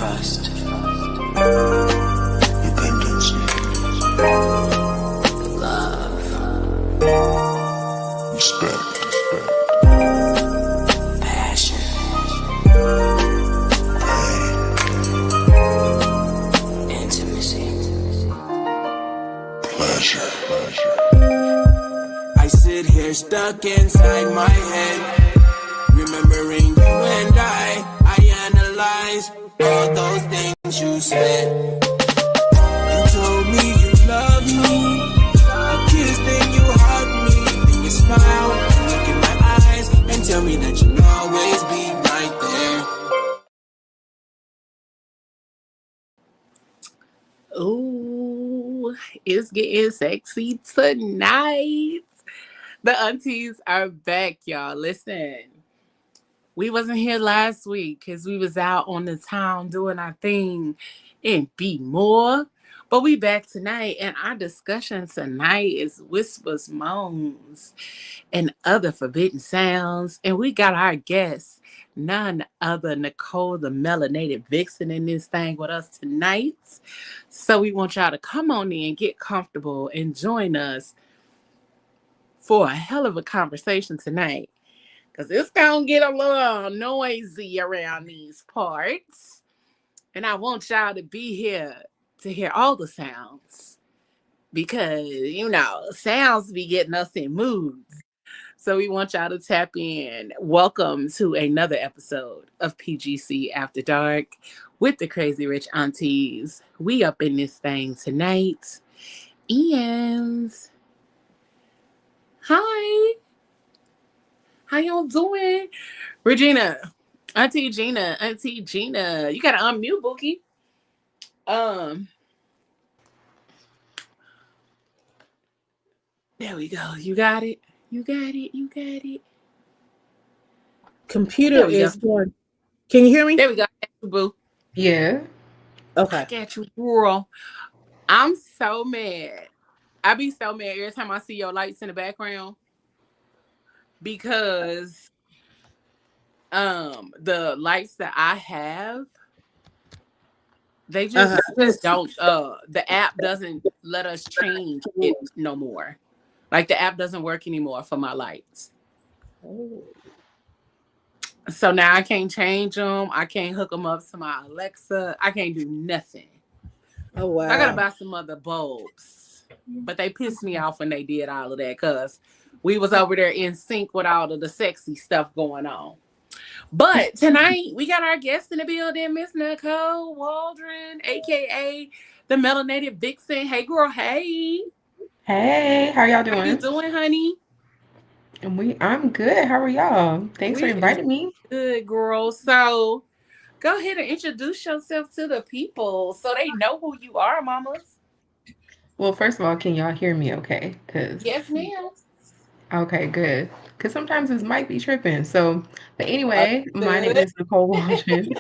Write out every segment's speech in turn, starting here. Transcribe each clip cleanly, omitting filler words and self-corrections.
trust, dependency, love, respect, passion, pain, intimacy, pleasure. I sit here stuck inside my head, remembering you and I analyze all those things you said. You told me you love me, you kissed and you hugged me, then you smile, look in my eyes and tell me that you'll always be right there. Ooh, it's getting sexy tonight. The aunties are back, y'all. Listen, we wasn't here last week because we was out on the town doing our thing and be more. But we back tonight, and our discussion tonight is whispers, moans, and other forbidden sounds. And we got our guest, none other Nicole, the Melanated Vixxen, in this thing with us tonight. So we want y'all to come on in, get comfortable, and join us for a hell of a conversation tonight. Because it's going to get a little noisy around these parts. And I want y'all to be here to hear all the sounds. Because, sounds be getting us in moods. So we want y'all to tap in. Welcome to another episode of PGC After Dark with the Crazy Rich Aunties. We up in this thing tonight. And hi. How y'all doing? Regina, Auntie Gina, you gotta unmute, Bookie. There we go. You got it. Computer is going. Can you hear me? There we go. Boo. Yeah. Okay. I got you, girl. I'm so mad. I be so mad every time I see your lights in the background. Because the lights that I have, they just don't the app doesn't let us change it no more. Like the app doesn't work anymore for my lights. Oh. So now I can't change them. I can't hook them up to my Alexa. I can't do nothing. Oh wow. I gotta buy some other bulbs. But they pissed me off when they did all of that because we was over there in sync with all of the sexy stuff going on. But tonight, we got our guest in the building, Miss Nicole Waldron, a.k.a. the Melanated Vixxen. Hey, girl, hey. Hey, how y'all doing? How you doing, honey? I'm good. How are y'all? Thanks for inviting me. Good, girl. So, go ahead and introduce yourself to the people so they know who you are, mamas. Well, first of all, can y'all hear me okay? Yes, ma'am. Okay, good. Because sometimes this might be tripping. So, but anyway, my name is Nicole Waldron.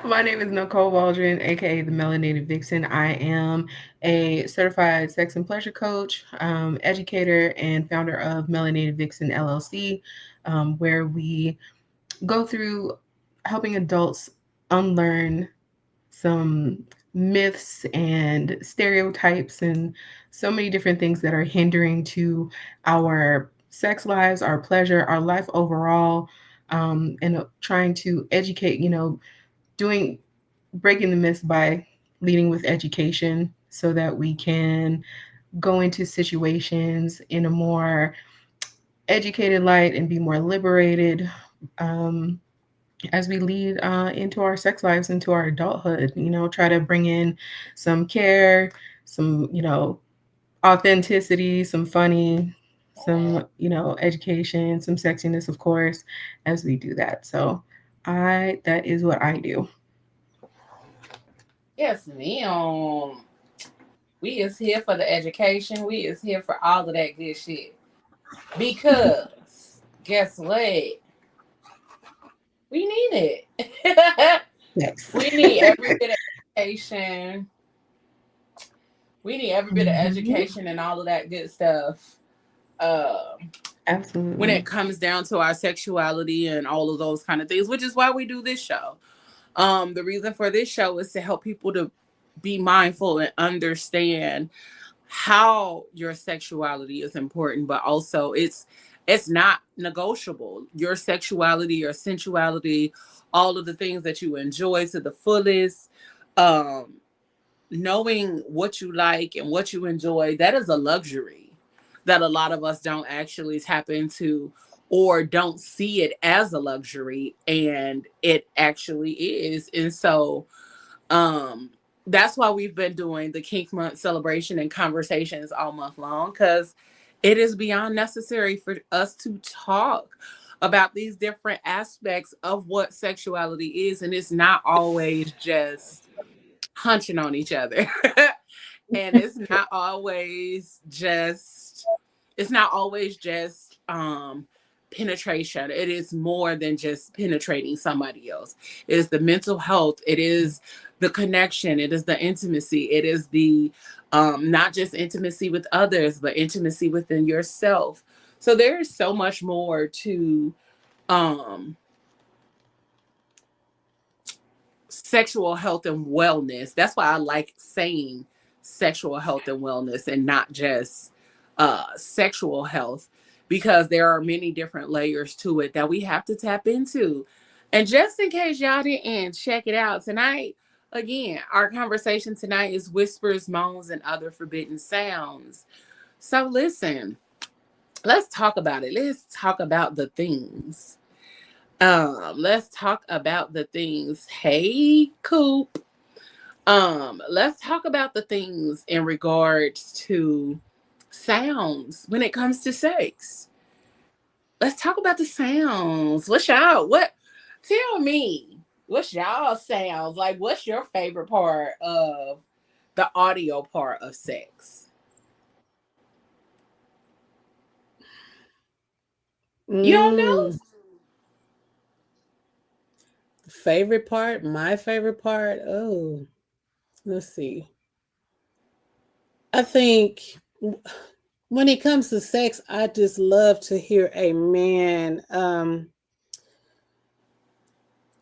My name is Nicole Waldron, aka the Melanated Vixxen. I am a certified sex and pleasure coach, educator, and founder of Melanated Vixxen LLC, where we go through helping adults unlearn some myths and stereotypes and so many different things that are hindering to our sex lives, our pleasure, our life overall, and trying to educate, breaking the myths by leading with education so that we can go into situations in a more educated light and be more liberated, as we lead into our sex lives, into our adulthood. Try to bring in some care, some, authenticity, some funny, some, education, some sexiness, of course, as we do that. So that is what I do. Yes, ma'am. We is here for the education. We is here for all of that good shit. Because guess what? We need it. Yes. We need every bit of education. We need every bit of education and all of that good stuff. Absolutely. When it comes down to our sexuality and all of those kind of things, which is why we do this show. The reason for this show is to help people to be mindful and understand how your sexuality is important, but also it's not negotiable. Your sexuality, your sensuality, all of the things that you enjoy to the fullest, um, knowing what you like and what you enjoy, that is a luxury that a lot of us don't actually tap into or don't see it as a luxury, and it actually is. And so um that's why we've been doing the kink month celebration and conversations all month long, because it is beyond necessary for us to talk about these different aspects of what sexuality is, and it's not always just hunching on each other. And it's not always just penetration. It is more than just penetrating somebody else. It is the mental health, it is the connection, it is the intimacy, it is the not just intimacy with others, but intimacy within yourself. So there is so much more to um sexual health and wellness. That's why I like saying sexual health and wellness and not just sexual health, because there are many different layers to it that we have to tap into. And just in case y'all didn't check it out tonight, again, our conversation tonight is whispers, moans, and other forbidden sounds. So listen, let's talk about it. Let's talk about the things. Let's talk about the things. Hey, Coop. Let's talk about the things in regards to sounds when it comes to sex. Let's talk about the sounds. What tell me, what's y'all sounds? Like, what's your favorite part of the audio part of sex? You don't know? Favorite part? My favorite part? Oh, let's see. I think when it comes to sex, I just love to hear a man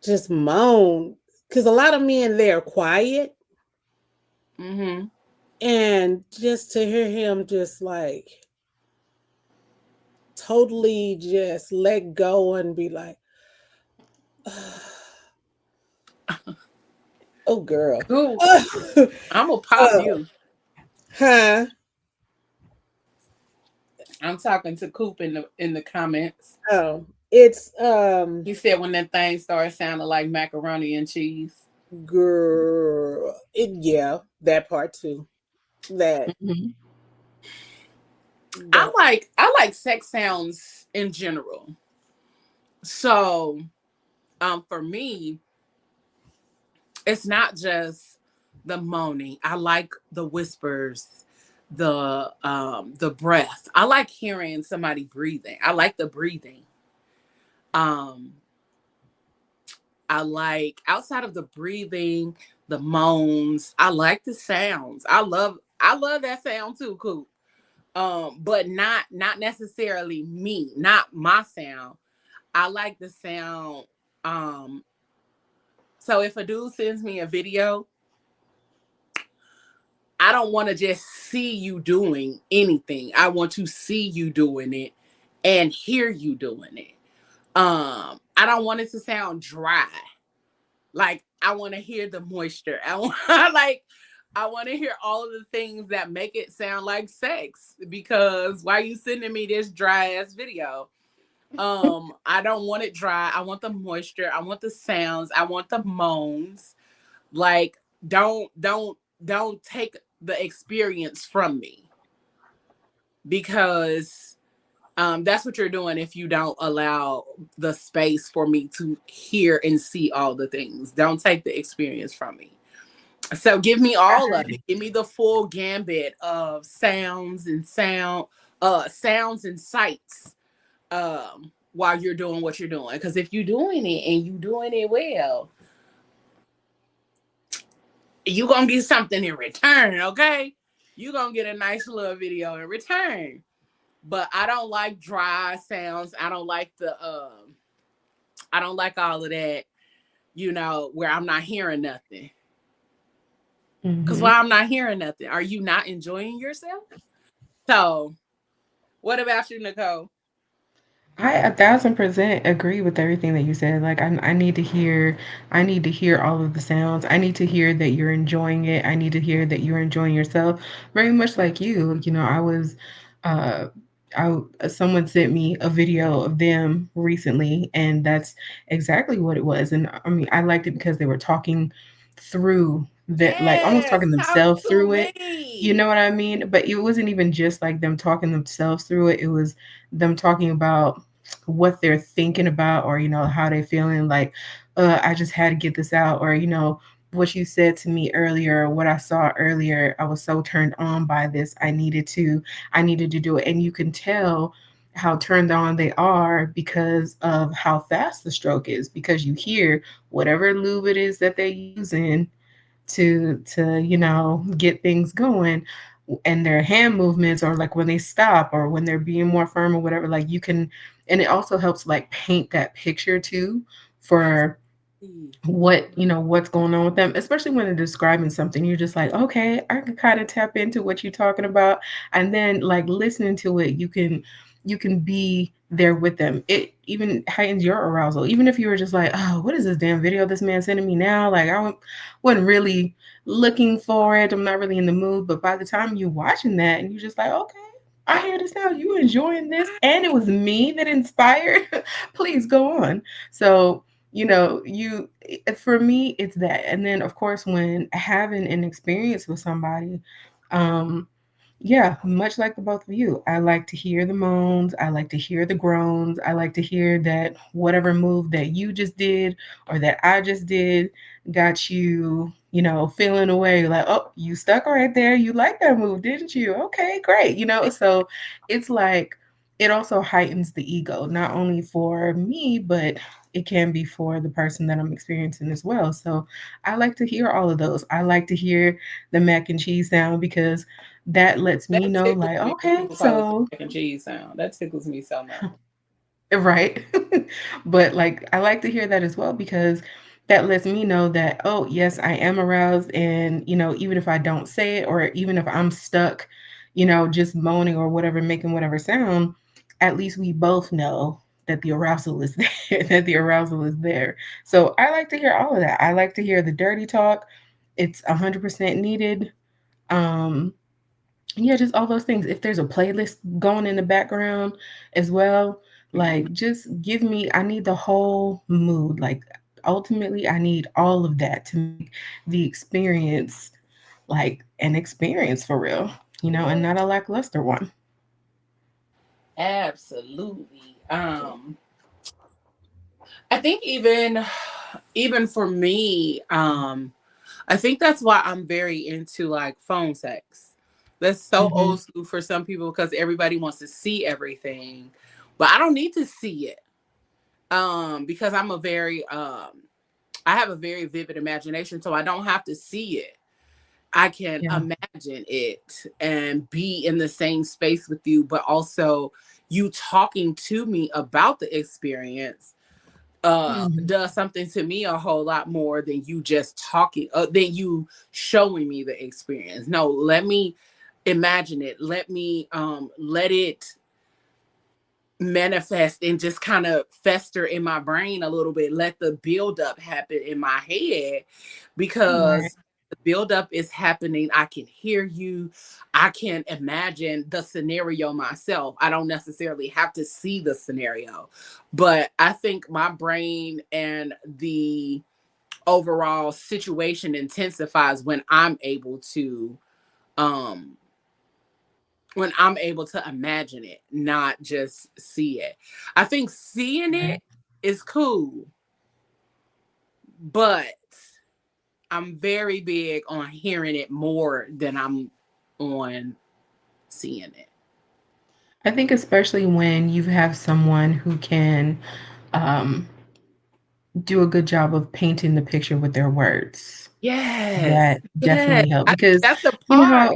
just moan. Because a lot of men, they're quiet. Mm-hmm. And just to hear him just like totally just let go and be like, oh, girl. Cool. I'm gonna pop Uh, you. huh? I'm talking to Coop in the comments. Oh, it's He said when that thing started sounding like macaroni and cheese. girl. Yeah, that part too. That Mm-hmm. that I like sex sounds in general. So for me, it's not just the moaning. I like the whispers, the breath. I like hearing somebody breathing. I like the breathing. Um I like, outside of the breathing, the moans. I like the sounds. I love that sound too, Coop. But not necessarily me, not my sound. I like the sound. Um, so if a dude sends me a video, I don't want to just see you doing anything. I want to see you doing it and hear you doing it. I don't want it to sound dry. Like, I want to hear the moisture. I want to hear all of the things that make it sound like sex, because why are you sending me this dry ass video? I don't want it dry. I want the moisture. I want the sounds. I want the moans. Like, don't take the experience from me, because that's what you're doing if you don't allow the space for me to hear and see all the things. Don't take the experience from me. So give me all of it. Give me the full gambit of sounds and sights while you're doing what you're doing. Because if you're doing it and you're doing it well, you're gonna get something in return, okay? You're gonna get a nice little video in return. But I don't like dry sounds. I don't like all of that. where I'm not hearing nothing. Because Mhm. while I'm not hearing nothing, are you not enjoying yourself? So, what about you, Nicole? I 1,000% agree with everything that you said. Like I need to hear all of the sounds. I need to hear that you're enjoying it. I need to hear that you're enjoying yourself. Very much like you. I was, uh, someone sent me a video of them recently, and that's exactly what it was. And I mean, I liked it because they were talking through that, like almost Yes, talking talk themselves to through it. You me. know what I mean? But it wasn't even just like them talking themselves through it. It was them talking about what they're thinking about, or how they're feeling, like I just had to get this out, or what you said to me earlier, what I saw earlier, I was so turned on by this, I needed to do it. And you can tell how turned on they are because of how fast the stroke is, because you hear whatever lube it is that they're using to get things going, and their hand movements, or like when they stop or when they're being more firm or whatever, like you can. And it also helps like paint that picture too, for Absolutely. what's going on with them, especially when they're describing something. You're just like, okay, I can kind of tap into what you're talking about. And then like listening to it, you can be there with them. It even heightens your arousal, even if you were just like, oh, what is this damn video this man sending me now? Like wasn't really looking for it, I'm not really in the mood. But by the time you're watching that and you're just like, okay, I hear this now, you enjoying this, and it was me that inspired. Please go on. So you for me it's that. And then of course, when having an experience with somebody, um yeah, much like the both of you, I like to hear the moans, I like to hear the groans, I like to hear that whatever move that you just did or that I just did got you, feeling away, like, oh, you stuck right there, you like that move, didn't you? Okay, great. So it's like it also heightens the ego, not only for me, but it can be for the person that I'm experiencing as well. So I like to hear all of those. I like to hear the mac and cheese sound, because that lets me That know, tickles like, me when okay, people call it the so mac and cheese sound. That tickles me so much. right. But like I like to hear that as well, because that lets me know that, oh yes, I am aroused. And even if I don't say it, or even if I'm stuck, just moaning or whatever, making whatever sound, at least we both know that the arousal is there, that the arousal is there. So I like to hear all of that. I like to hear the dirty talk. It's 100% needed. um yeah, just all those things. If there's a playlist going in the background as well, Mhm. like just give me, I need the whole mood. Like ultimately, I need all of that to make the experience like an experience for real, and not a lackluster one. Absolutely. I think even for me, I think that's why I'm very into like phone sex. That's so Hmm. old school for some people because everybody wants to see everything, but I don't need to see it. Because I have a very vivid imagination, so I don't have to see it. I can Yeah. imagine it and be in the same space with you, but also you talking to me about the experience Hmm. does something to me a whole lot more than you just talking, than you showing me the experience. No, let me imagine it. Let it manifest and just kind of fester in my brain a little bit. Let the buildup happen in my head Right. because the buildup is happening. I can hear you. I can imagine the scenario myself. I don't necessarily have to see the scenario, but I think my brain and the overall situation intensifies um when I'm able to imagine it, not just see it. I think seeing Right. it is cool, but I'm very big on hearing it more than I'm on seeing it. I think especially when you have someone who can um, do a good job of painting the picture with their words. Yes, That yes. definitely helped, I think because that's the you know how part.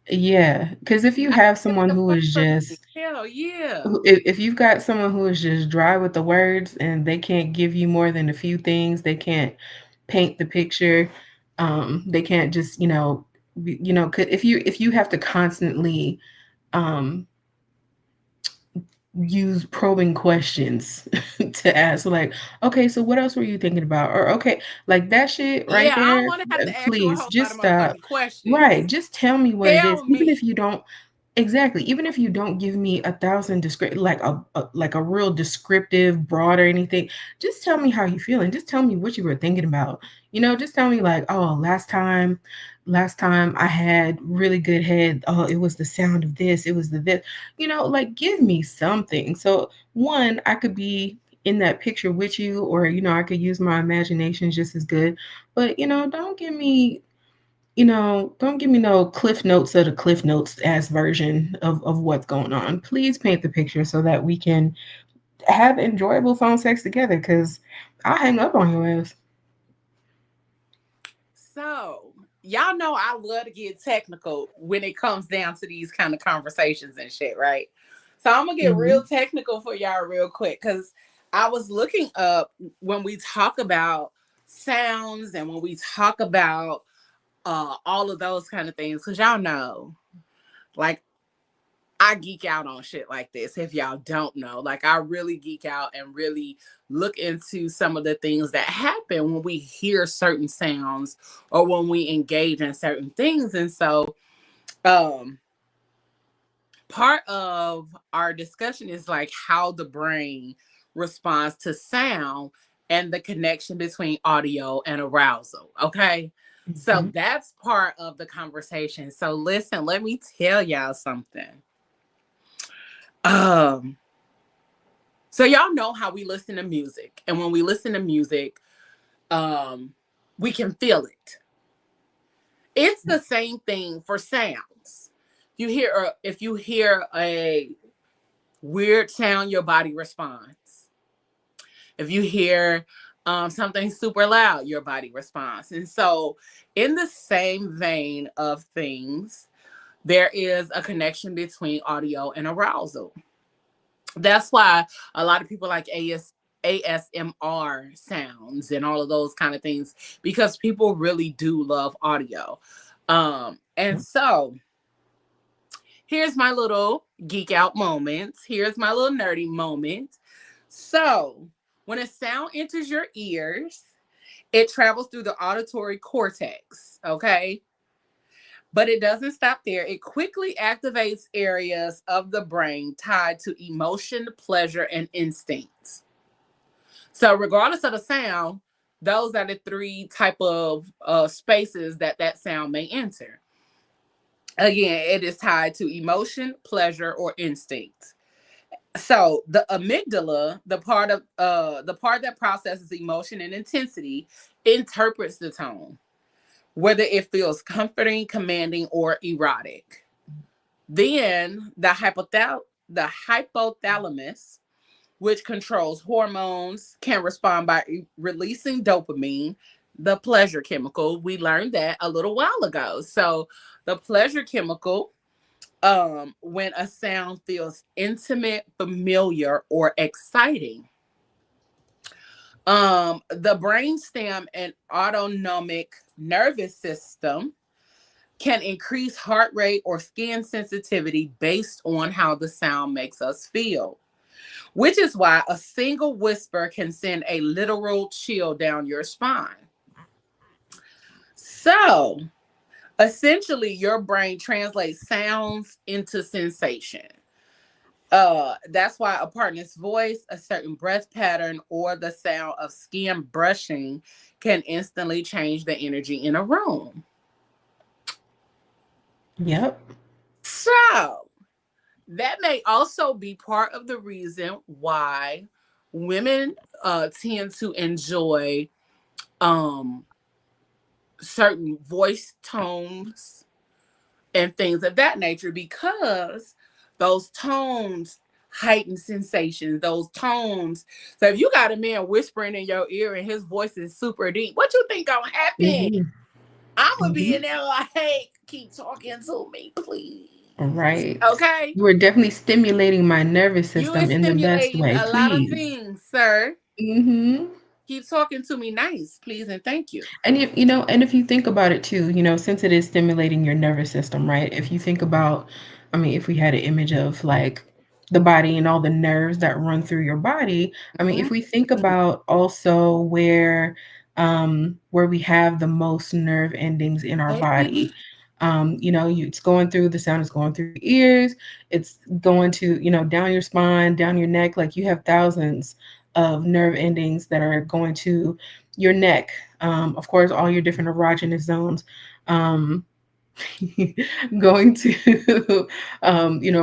Yeah, because if you I have think someone the who fun is for me. just Hell yeah. if you've got someone who is just dry with the words and they can't give you more than a few things, they can't paint the picture, they can't just, if you have to constantly um use probing questions to ask, like, okay, so what else were you thinking about, or okay, like that shit right Yeah, I don't there, want to have to ask you a please whole lot just of stop. motherfucking Right, questions. just tell me what it is, Tell even if me. you don't. Exactly. Even if you don't give me 1,000 like a real descriptive, broad or anything, just tell me how you feeling. Just tell me what you were thinking about. Just tell me like, oh, last time I had really good head. Oh, it was the sound of this. It was the this. Like give me something. So one, I could be in that picture with you, or I could use my imagination just as good. But don't give me no cliff notes of the cliff notes as version of what's going on. Please paint the picture so that we can have enjoyable phone sex together, because I'll hang up on your ass. So, y'all know I love to get technical when it comes down to these kind of conversations and shit, right? So, I'm going to get real Mhm. technical for y'all real quick because I was looking up when we talk about sounds and when we talk about all of those kind of things, because y'all know, like, I geek out on shit like this. If y'all don't know, like I really geek out and really look into some of the things that happen when we hear certain sounds or when we engage in certain things. And so, um, part of our discussion is like how the brain responds to sound and the connection between audio and arousal. Okay. So Mhm. that's part of the conversation. So listen, let me tell y'all something. Um, So y'all know how we listen to music, and when we listen to music, um, we can feel it. It's the same thing for sounds. If you hear a weird sound, your body responds. If you hear something super loud, your body responds. And so, in the same vein of things, there is a connection between audio and arousal. That's why a lot of people like ASMR sounds and all of those kind of things, because people really do love audio. And so here's my little geek out moment. Here's my little nerdy moment. So when a sound enters your ears, it travels through the auditory cortex. Okay. But it doesn't stop there. It quickly activates areas of the brain tied to emotion, pleasure, and instincts. So, regardless of the sound, those are the three type of spaces that sound may enter. Again, it is tied to emotion, pleasure, or instinct. So, the amygdala, the part that processes emotion and intensity, interprets the tone, whether it feels comforting, commanding, or erotic. Then the hypothalamus, which controls hormones, can respond by releasing dopamine, the pleasure chemical. We learned that a little while ago. So the pleasure chemical, when a sound feels intimate, familiar, or exciting. The brainstem and autonomic nervous system can increase heart rate or skin sensitivity based on how the sound makes us feel, which is why a single whisper can send a literal chill down your spine. So, essentially, your brain translates sounds into sensation. That's why a partner's voice, a certain breath pattern, or the sound of skin brushing can instantly change the energy in a room. Yep. So, that may also be part of the reason why women tend to enjoy um, certain voice tones and things of that nature, because those tones heighten sensations, those tones. So if you got a man whispering in your ear and his voice is super deep, what you think gonna happen? Mhm. I'm gonna be in Mhm. there like, hey, keep talking to me, please. Right. Okay. You were definitely stimulating my nervous You system is in the best stimulating way, a lot of please. things, sir. Mhm. Keep talking to me nice, please, and thank you. And and if you think about it too, since it is stimulating your nervous system, right? If you think about, I mean, if we had an image of like the body and all the nerves that run through your body, I mean, if we think Mhm. about also where we have the most nerve endings in our Baby. body, it's going through the sound is going through your ears, it's going to, down your spine, down your neck, like you have thousands of nerve endings that are going to your neck, of course, all your different erogenous zones, um, going to,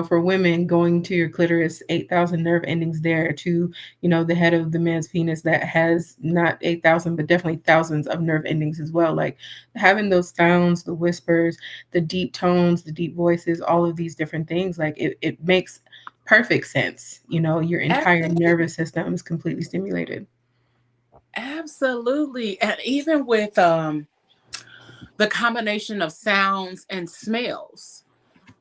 for women, going to your clitoris, 8,000 nerve endings there to, the head of the man's penis that has not 8,000, but definitely thousands of nerve endings as well. Like having those sounds, the whispers, the deep tones, the deep voices, all of these different things, like it makes perfect sense. Your entire Absolutely. nervous system is completely stimulated. Absolutely. And even with the combination of sounds and smells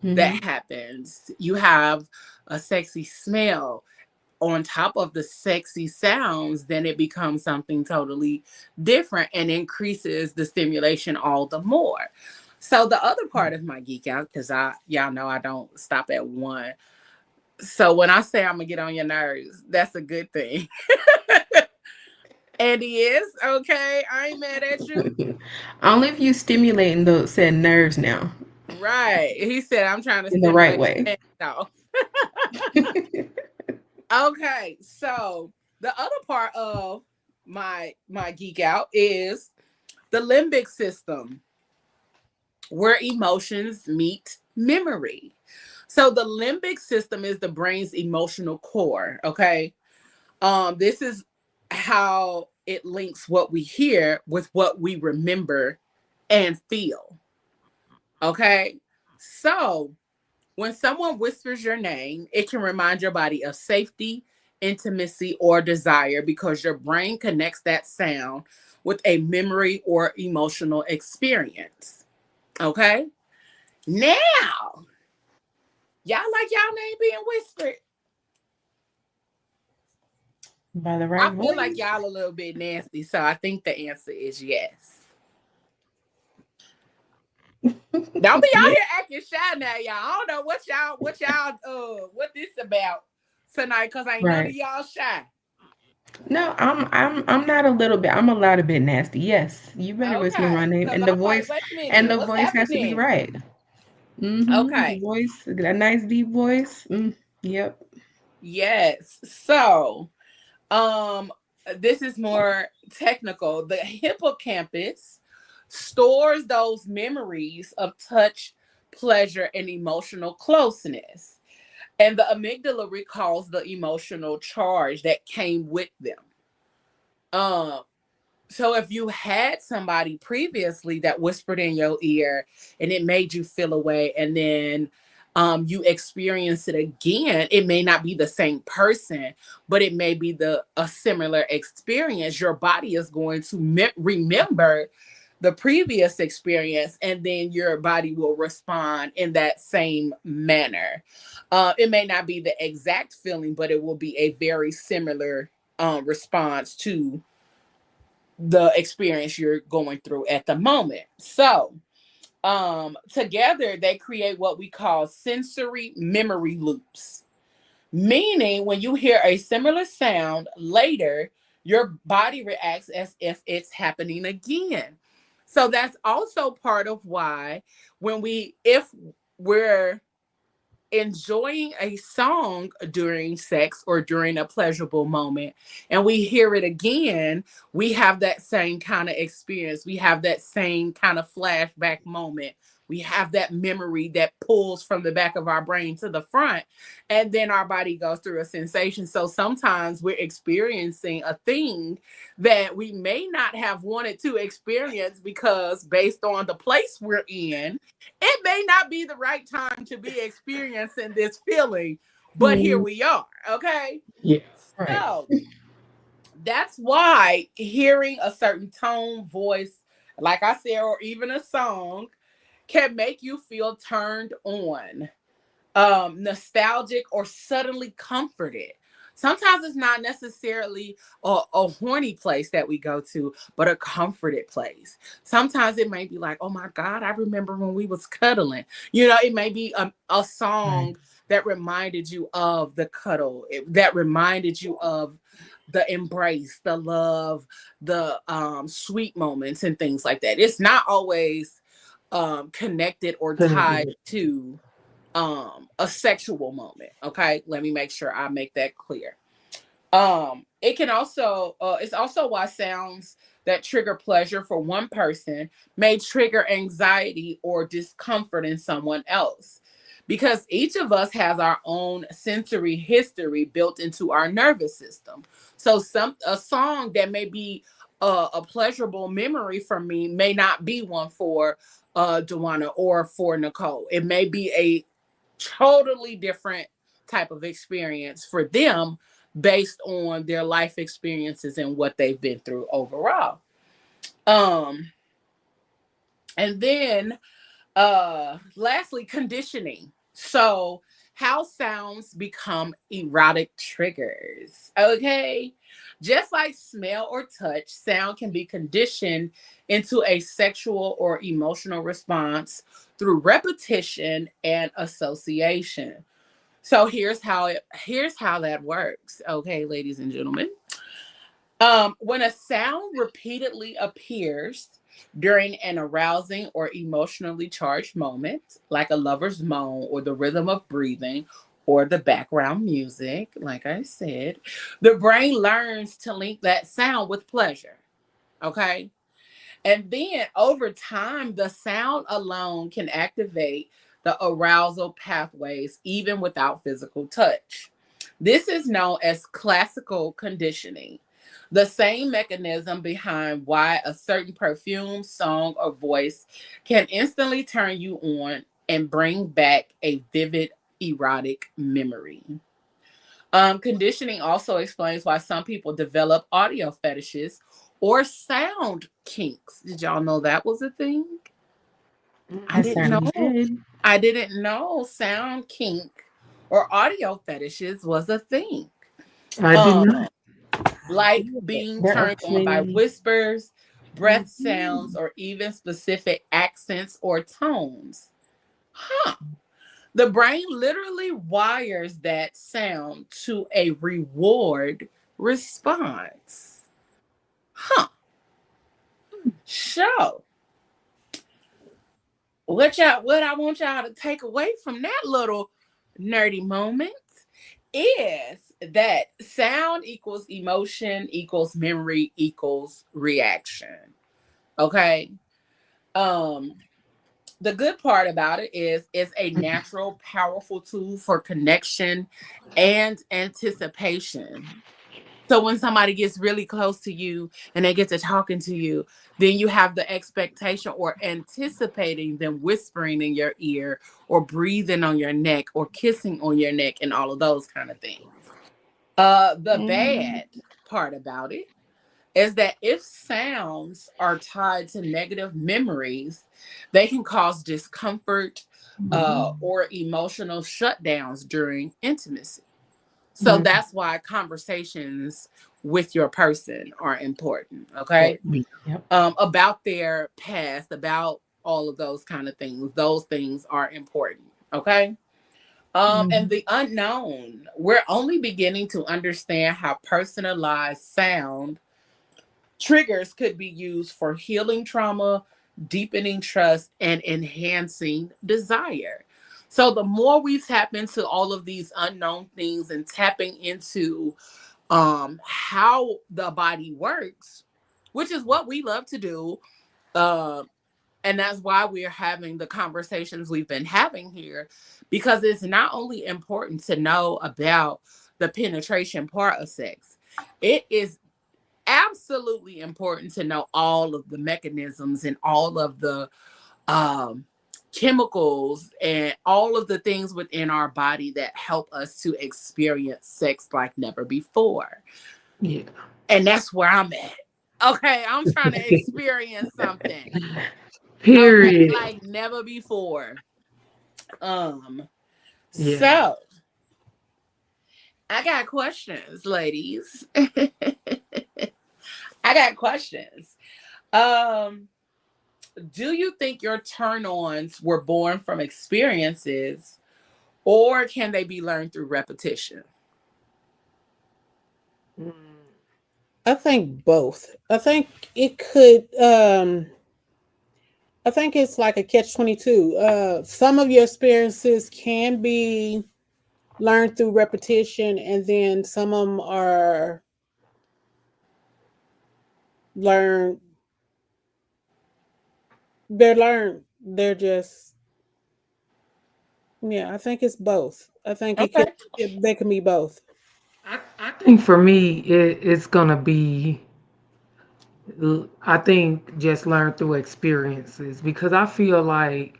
that Hmm. happens, you have a sexy smell on top of the sexy sounds, then it becomes something totally different and increases the stimulation all the more. So the other part of my geek out, because y'all know I don't stop at one. So when I say I'm gonna get on your nerves, that's a good thing. And he is okay. I ain't mad at you. Only if you stimulating those said nerves now Right. He said I'm trying to in the right stimulate way. your no. Okay, so the other part of my geek out is the limbic system, where emotions meet memory. So the limbic system is the brain's emotional core, okay? This is how it links what we hear with what we remember and feel. Okay? So, when someone whispers your name, it can remind your body of safety, intimacy, or desire because your brain connects that sound with a memory or emotional experience. Okay? Now, y'all like y'all name being whispered? By the right I feel like voice. y'all a little bit nasty, so I think the answer is yes. Don't be out Yeah. here acting shy now, y'all. I don't know what this about tonight, cause ain't none of Right. y'all shy. No, I'm not a little bit. I'm a lot a bit nasty. Yes, you better whisper my Okay, name, cause and I'm like, wait a and minute, the what's voice has to be happening? right. The Okay, voice, a nice deep voice. Yep. yes. So, um, this is more technical. The hippocampus stores those memories of touch, pleasure, and emotional closeness, and the amygdala recalls the emotional charge that came with them. Um, so if you had somebody previously that whispered in your ear and it made you feel away, and then you experience it again, it may not be the same person, but it may be the a similar experience. Your body is going to remember the previous experience, and then your body will respond in that same manner. It may not be the exact feeling, but it will be a very similar response to the experience you're going through at the moment. So, together they create what we call sensory memory loops, meaning when you hear a similar sound later, your body reacts as if it's happening again. So that's also part of why if we're enjoying a song during sex or during a pleasurable moment and we hear it again, we have that same kind of experience. We have that same kind of flashback moment. We have that memory that pulls from the back of our brain to the front, and then our body goes through a sensation. So sometimes we're experiencing a thing that we may not have wanted to experience because, based on the place we're in, it may not be the right time to be experiencing this feeling, but here Mm, we are. Okay. yeah. Right. So that's why hearing a certain tone, voice, like I said, or even a song can make you feel turned on, nostalgic, or suddenly comforted. Sometimes it's not necessarily a horny place that we go to, but a comforted place. Sometimes it may be like, oh my God, I remember when we was cuddling. You know, it may be a song that reminded you of the cuddle, that reminded you of the embrace, the love, the sweet moments and things like that. It's not always connected or tied to a sexual moment. Okay, let me make sure I make that clear. It can also it's also why sounds that trigger pleasure for one person may trigger anxiety or discomfort in someone else, because each of us has our own sensory history built into our nervous system. So a song that may be a pleasurable memory for me may not be one for Dewana or for Nicole. It may be a totally different type of experience for them based on their life experiences and what they've been through overall. And then lastly, conditioning. So how sounds become erotic triggers. Okay. Just like smell or touch, sound can be conditioned into a sexual or emotional response through repetition and association. So here's how that works. Okay, ladies and gentlemen. When a sound repeatedly appears during an arousing or emotionally charged moment, like a lover's moan or the rhythm of breathing or the background music, like I said, the brain learns to link that sound with pleasure. Okay. And then over time, the sound alone can activate the arousal pathways even without physical touch. This is known as classical conditioning, the same mechanism behind why a certain perfume, song, or voice can instantly turn you on and bring back a vivid erotic memory. Conditioning also explains why some people develop audio fetishes or sound kinks. Did y'all know that was a thing? I didn't know. I didn't know sound kink or audio fetishes was a thing. I did not. Like being There are turned on by plenty. whispers, breath sounds, or even specific accents or tones. Huh. The brain literally wires that sound to a reward response. Huh. So, what I want y'all to take away from that little nerdy moment is that sound equals emotion equals memory equals reaction. Okay. The good part about it is it's a natural, powerful tool for connection and anticipation. So when somebody gets really close to you and they get to talking to you, then you have the expectation or anticipating them whispering in your ear or breathing on your neck or kissing on your neck and all of those kind of things. The bad part about it is that if sounds are tied to negative memories, they can cause discomfort or emotional shutdowns during intimacy. So that's why conversations with your person are important, okay? Yep. About their past, about all of those kind of things. Those things are important, okay? And the unknown, we're only beginning to understand how personalized sound triggers could be used for healing trauma, deepening trust, and enhancing desire. So the more we tap into all of these unknown things and tapping into how the body works, which is what we love to do, and that's why we're having the conversations we've been having here, because it's not only important to know about the penetration part of sex, it is absolutely important to know all of the mechanisms and all of the chemicals and all of the things within our body that help us to experience sex like never before. Yeah. And that's where I'm at. Okay, I'm trying to experience something. Okay, Period. like never before. Um, Yeah. so I got questions, ladies. I got questions. Um, do you think your turn-ons were born from experiences, or can they be learned through repetition? Mm. I think both. I think it could I think it's like a catch 22. Some of your experiences can be learned through repetition, and then some of them are learned. They're learned. They're just, yeah. I think it's both. I think Okay. they can be both. I think for me, it's gonna be. I think just learn through experiences because I feel like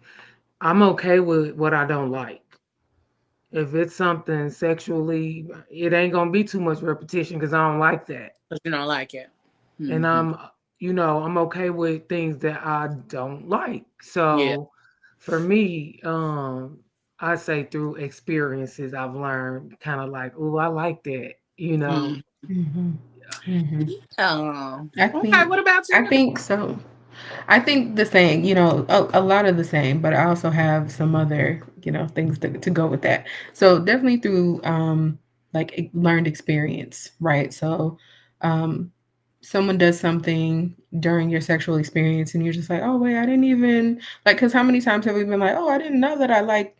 I'm okay with what I don't like. If it's something sexually, it ain't gonna be too much repetition because I don't like that. Because you don't like it. And Hmm. I'm okay with things that I don't like. Yeah. So for me, I say through experiences I've learned kind of like, oh, I like that, you know. Mm. Mhm. Mhm. Oh. I Okay. think What about you, I Nicole? think so. I think the same, a lot of the same, but I also have some other, things to go with that. So definitely through like learned experience, right? So um someone does something during your sexual experience and you're just like, oh wait, I didn't even like, because how many times have we been like, oh, I didn't know that I like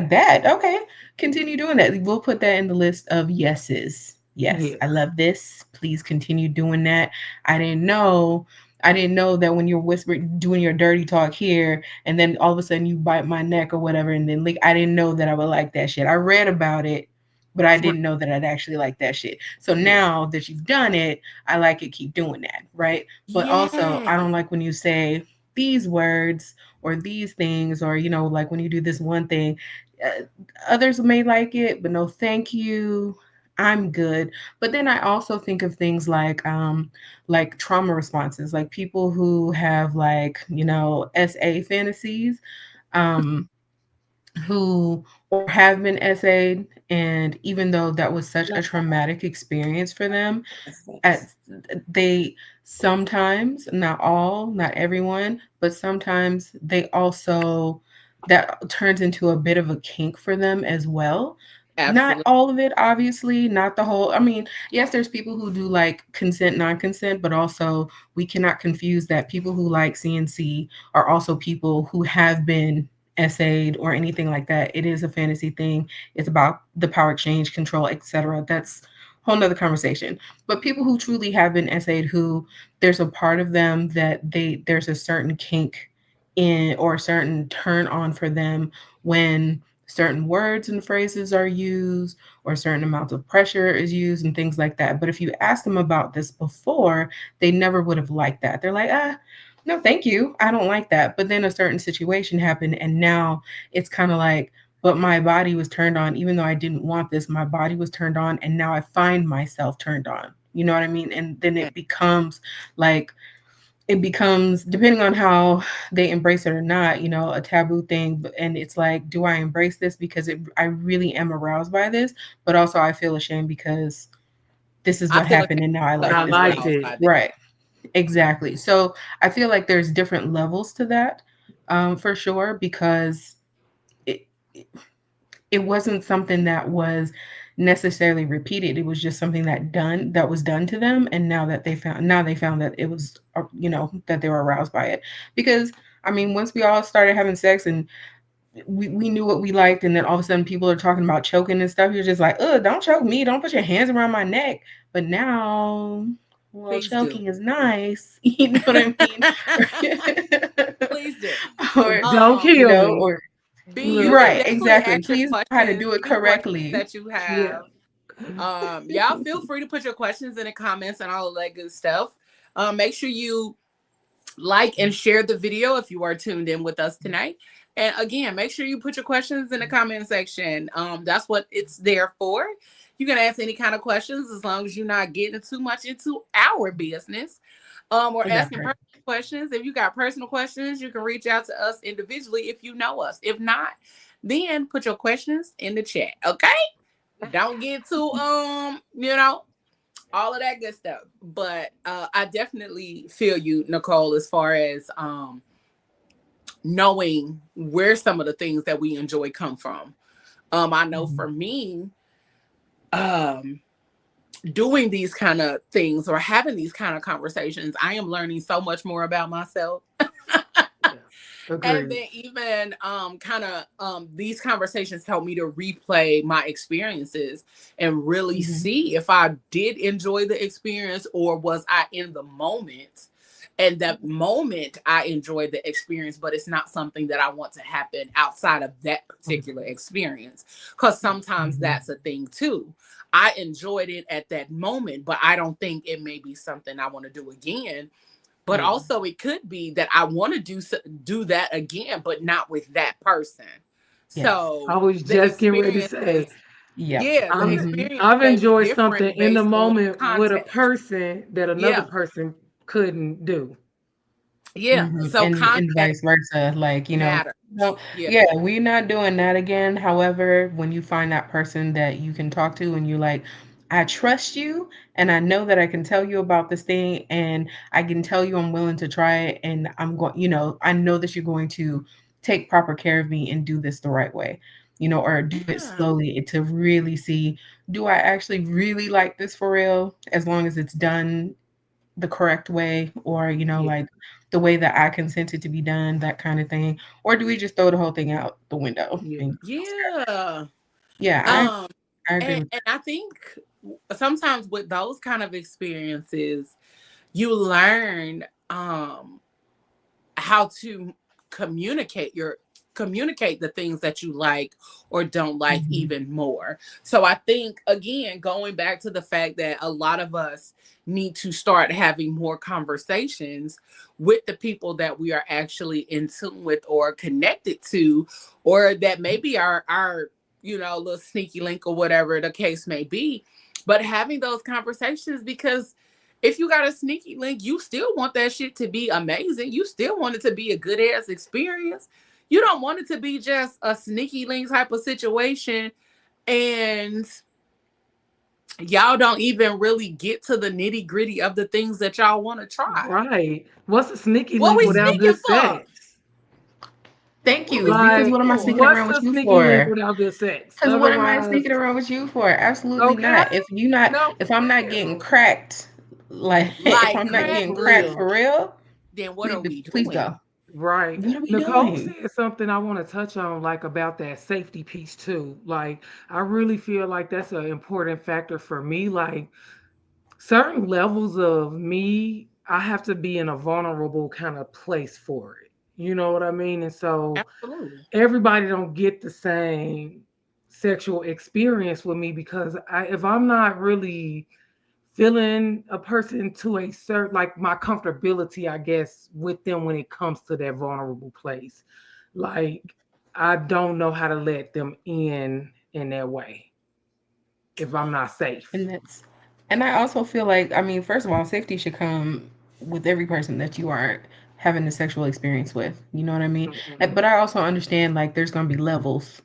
that. Okay, continue doing that. We'll put that in the list of yeses. Yes, Yeah. I love this. Please continue doing that. I didn't know. I didn't know that when you're whispering, doing your dirty talk here, and then all of a sudden you bite my neck or whatever, and then like I didn't know that I would like that shit. I read about it, but I didn't know that I'd actually like that shit. So Yeah. now that you've done it, I like it. Keep doing that, right? But also, I don't Yes. like when you say these words or these things, or like when you do this one thing, uh, others may like it, but no thank you, I'm good. But then I also think of things like trauma responses, like people who have like SA fantasies, um who or have been SA'd, and even though that was such a traumatic experience for them, at they sometimes, not all, not everyone, but sometimes they also that turns into a bit of a kink for them as well. Not Absolutely. all of it, obviously, not the whole. I mean, yes, there's people who do like consent, non-consent, but also we cannot confuse that people who like CNC are also people who have been SA'd or anything like that. It is a fantasy thing. It's about the power exchange, control, etc. That's a whole nother conversation. But people who truly have been SA'd, who there's a part of them that there's a certain kink in or a certain turn on for them when certain words and phrases are used or certain amounts of pressure is used and things like that. But if you ask them about this before, they never would have liked that. They're like, no, thank you. I don't like that. But then a certain situation happened and now it's kind of like, but my body was turned on, even though I didn't want this, my body was turned on, and now I find myself turned on. You know what I mean? And then Yeah. like, it becomes, depending on how they embrace it or not, a taboo thing. And it's like, do I embrace this because I really am aroused by this, but also I feel ashamed because this is I what feel like happened and now I But because I like I'm this liked thing. aroused by it. this. Right. Exactly. So I feel like there's different levels to that, for sure, because it, it wasn't something that was necessarily repeated. It was just something that was done to them, and now they found that it was, that they were aroused by it. Because I mean, once we all started having sex and we knew what we liked, and then all of a sudden people are talking about choking and stuff, you're just like, don't choke me, don't put your hands around my neck. But now, well, Please do. choking is nice. You know what I mean? Please do. Or Don't kill me. or B, you Look. can right, definitely exactly. ask your Please try to questions, do it any questions correctly. that you Yeah. have. Y'all feel free to put your questions in the comments and all of that good stuff. Make sure you like and share the video if you are tuned in with us tonight. And again, make sure you put your questions in the comment section. That's what it's there for. You can ask any kind of questions as long as you're not getting too much into our business. Or asking Exactly. personal questions. If you got personal questions, you can reach out to us individually if you know us. If not, then put your questions in the chat. Okay? Don't get too all of that good stuff. But I definitely feel you, Nicole, as far as knowing where some of the things that we enjoy come from. I know for me, um, doing these kind of things or having these kind of conversations, I am learning so much more about myself. Yeah. And Agreed. then even kind of these conversations help me to replay my experiences and really Mhm. see if I did enjoy the experience or was I in the moment. And that moment I enjoyed the experience, but it's not something that I want to happen outside of that particular experience. Because sometimes Mhm. that's a thing too. I enjoyed it at that moment, but I don't think it may be something I want to do again. But Mm. also, it could be that I want to do that again, but not with that person. Yes. I So was the just getting ready to say, experiences, Yep. yeah, the Mhm. experience I've may be enjoyed something different in the based on moment with a context. person that another Yeah, person couldn't do. yeah. Mhm, So and context vice versa, like, matters. no, Yeah, yeah, we're not doing that again. However, when you find that person that you can talk to and you're like, "I trust you, and I know that I can tell you about this thing, and I can tell you I'm willing to try it, and I know that you're going to take proper care of me and do this the right way," or do it yeah, slowly to really see, do I actually really like this for real, as long as it's done the correct way, or Yeah. like the way that I consented to be done, that kind of thing, or do we just throw the whole thing out the window Yeah. and yeah. yeah, Um, I agree and with and I think sometimes with those kind of experiences, you learn how to communicate your communicate the things that you like or don't that. like even more. So I think again going back to the fact that a lot of us need to start having more conversations with the people that we are actually in tune with or connected to, or that maybe our little sneaky link or whatever the case may be, but having those conversations, because if you got a sneaky link, you still want that shit to be amazing. You still want it to be a good ass experience. You don't want it to be just a sneaky link type of situation and y'all don't even really get to the nitty gritty of the things that y'all want to try. Right. What's a sneaky What link we without good sneaking for? sex? Thank What you, we because sneaking Like, what am I sneaking for? around what's with a you sneaky link for? without good sex? Because what am I Otherwise, sneaking around with you for? Absolutely okay. not. No, If I'm not getting cracked, like if Like I'm not yeah, crack getting for cracked real. lead. for real, Then what please are we please doing? go. Right. What are we Nicole doing? said something I want to touch on, like about that safety piece too. Like, I really feel like that's an important factor for me. Like, certain levels of me, I have to be in a vulnerable kind of place for it. You know what I mean? And so Absolutely. everybody don't get the same sexual experience with me because if I'm not really feeling a person to a certain, like my comfortability, I guess, with them when it comes to that vulnerable place, like I don't know how to let them in that way if I'm not safe. And that's and I also feel like, I mean, first of all, safety should come with every person that you are having a sexual experience with. You know what I mean? Mhm. But I also understand like there's gonna be levels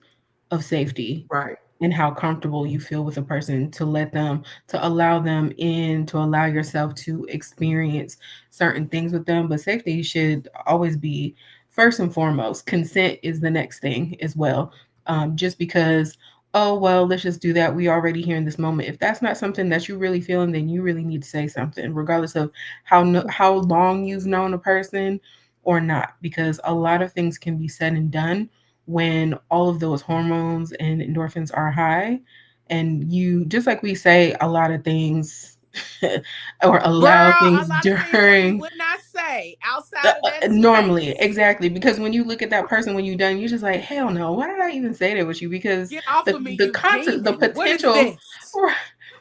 of safety Right. and how comfortable you feel with a person to let them, to allow them in, to allow yourself to experience certain things with them. But safety should always be first and foremost. Consent is the next thing as well. Just because, oh, well, let's just do that. We already here in this moment. If that's not something that you really feeling, then you really need to say something, regardless of how long you've known a person or not, because a lot of things can be said and done when all of those hormones and endorphins are high, and you, just like we say a lot of things or Girl, allow a things lot of things that we during would not say outside of that normally, space. exactly, because when you look at that person when you're done, you're just like, hell no, why did I even say that with you? Because Get off the of me, the you content, the demon. What is potential, this?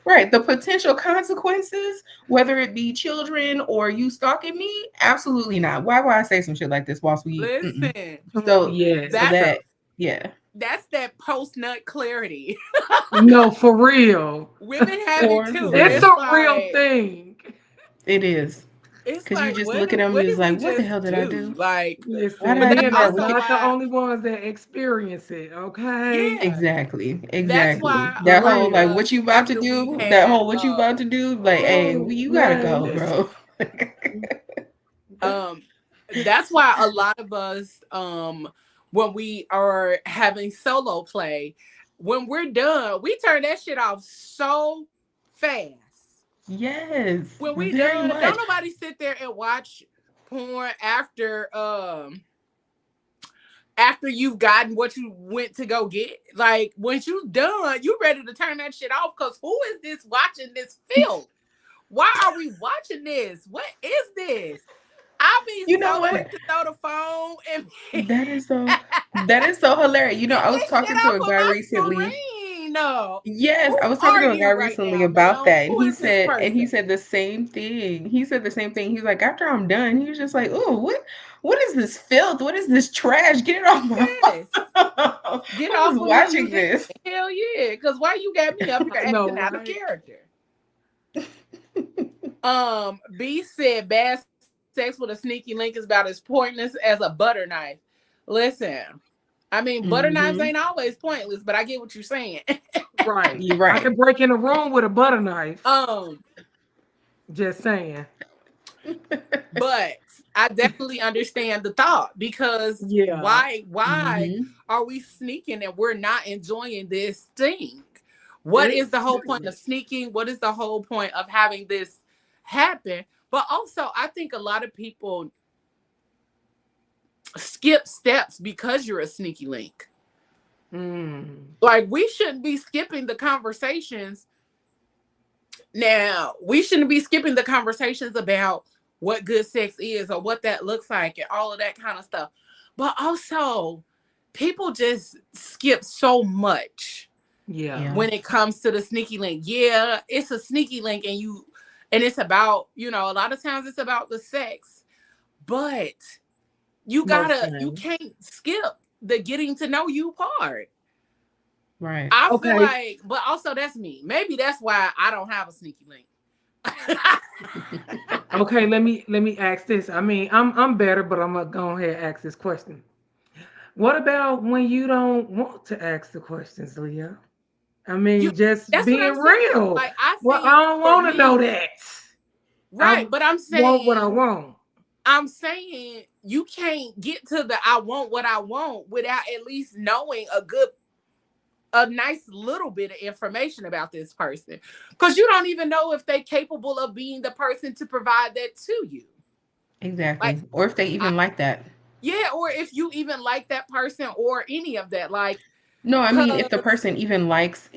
right, the potential consequences, whether it be children or you stalking me, absolutely not. Why would I say some shit like this whilst we Listen, so Yes, so that that, because yeah. That's that post nut clarity. No, for real. Women have it For too. It's real. It's a real like thing. It is. it's Because you like just look at them, what you're did just we like, what the just hell did I do? do? Like, Why Listen, did I but do that's men are that? also not the why, only ones that experience it, okay? yeah, Exactly. that's Exactly. why a For That lot whole of like real. what us you about to after we've do, that had whole what you about to do, like, hey, Oh, you gotta man, go, listen. bro. um that's why a lot of us when we are having solo play, when we're done, we turn that shit off so fast. Yes, When we very done, don't much. nobody sit there and watch porn after you've gotten what you went to go get. Like once you done, you ready to turn that shit off because who is this watching this film? Why are we watching this? What is this? I'll be You know so what? quick to throw the phone and That is so that is so hilarious. You know, get I was this shit talking to off a of guy my recently. screen. No. Yes, Who I was talking are to a guy you right recently now, about ma'am? that, and Who is this he person? said the same thing. He said the same thing. He's like, after I'm done, he was just like, "Oh, what is this filth? What is this trash? Get it off my Yes. phone. Get Who off is of me, you watching did. this?" Hell yeah. Because why you got me up here I know, acting out of right? character? B said bad sex with a sneaky link is about as pointless as a butter knife. Listen, I mean, butter knives Mm-hmm. ain't always pointless, but I get what you're saying. Right. You're I right. can break in a room with a butter knife. um, Just saying. but I definitely understand the thought because Yeah. why Mm-hmm. are we sneaking and we're not enjoying this thing? What is It's the whole point of sneaking? What is the whole point of having this happen? But also, I think a lot of people skip steps because you're a sneaky link. Like we shouldn't be skipping the conversations. Now, we shouldn't be skipping the conversations about what good sex is or what that looks like and all of that kind of stuff. But also, people just skip so much Yeah. Yeah. when it comes to the sneaky link. Yeah, it's a sneaky link and it's about, a lot of times it's about the sex, but Most you times. can't skip the getting to know you part. Right. I feel Okay. like, but also that's me. Maybe that's why I don't have a sneaky link. Okay, let me ask this. I mean, I'm better, but I'm gonna go ahead and ask this question. What about when you don't want to ask the questions, Leah? I you mean, just that's what being I'm saying. real. Like I Well, I think don't for want to know me, that. I right, but I'm want what I saying want. you can't get to the I want what I want without at least knowing a nice little bit of information about this person. Because you don't even know if they're capable of being the person to provide that to you. Like Exactly. Or if they I, even like that. yeah, or if you even like that person or any of that. Like, No, I mean, if the cause person even likes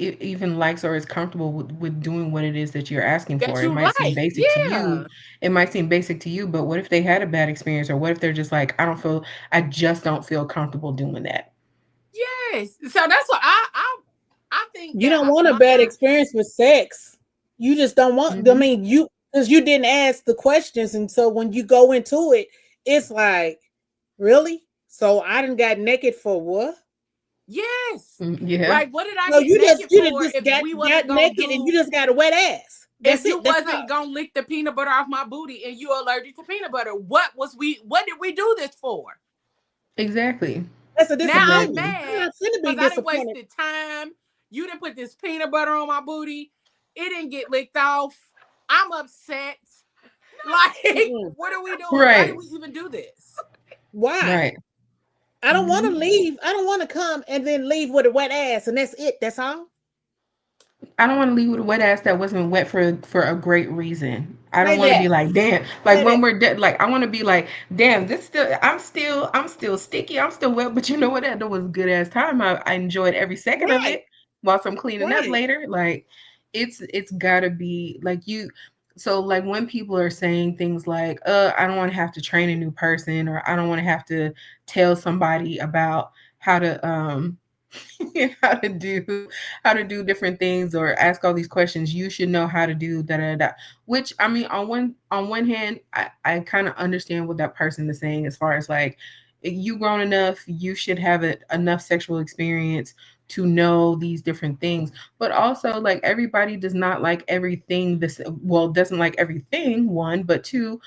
or is comfortable with doing what it is that you're asking that for, it you might seem like. basic to you. Yeah. It might seem basic to you, but what if they had a bad experience, or what if they're just like, I just don't feel comfortable doing that. Yes. So that's what I think You that don't want a my bad experience with sex. You just don't want. I Hmm. mean, you because you didn't ask the questions, and so when you go into it, it's like, really? So I didn't got naked for what? yes. Yeah. Like what did I No, get you just naked you done for just if got we got wasn't gonna naked and you do just got a wet ass. if That's you it. That's all. wasn't gonna lick the peanut butter off my booty and you allergic to peanut butter? What did we do this for? Exactly. That's a Now I'm disappointment. Exactly. I'm mad not finna be because I done disappointed. wasted time. You didn't put this peanut butter on my booty. It didn't get licked off. I'm upset. Like, Mm-mm. what are we doing? Why did Right. we even do this? Why? Right. I don't want to Hmm. leave. I don't want to come and then leave with a wet ass, and that's it. That's all. I don't want to leave with a wet ass that wasn't wet for a great reason. I don't Say want to that. be like, damn, like Say that. when we're dead, like I want to be like, damn, this still, I'm still sticky, I'm still wet, but you know what? That was a good ass time. I enjoyed every second of Right. it whilst I'm cleaning up Right. later. Like, it's gotta be like you. So like when people are saying things like, I don't want to have to train a new person, or I don't want to have to tell somebody about how to how to do different things or ask all these questions. You should know how to do da da da. Which I mean, on one hand, I kind of understand what that person is saying as far as like you grown enough, you should have enough sexual experience to know these different things. But also, like, everybody does not like everything this well, doesn't like everything, one, but two,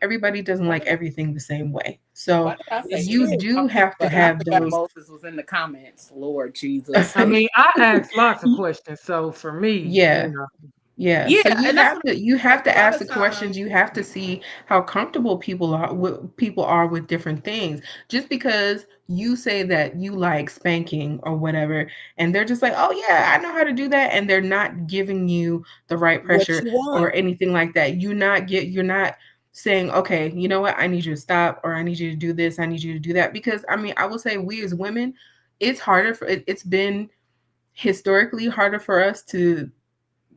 everybody doesn't like everything the same way. So Why did I say That's you true. do have to but I have forgot those. Moses was in the comments. Lord Jesus. I mean, I ask lots of questions, so for me, Yeah. Yeah, Yeah, so you and that's have what to you I'm like. have A to lot ask of the questions. times, You have to see how comfortable people are with different things. Just because you say that you like spanking or whatever, and they're just like, "Oh yeah, I know how to do that," and they're not giving you the right What pressure you want. or anything like that. You're not saying, "Okay, you know what? I need you to stop, or I need you to do this, I need you to do that." Because I mean, I will say we as women, it's harder it's been historically harder for us to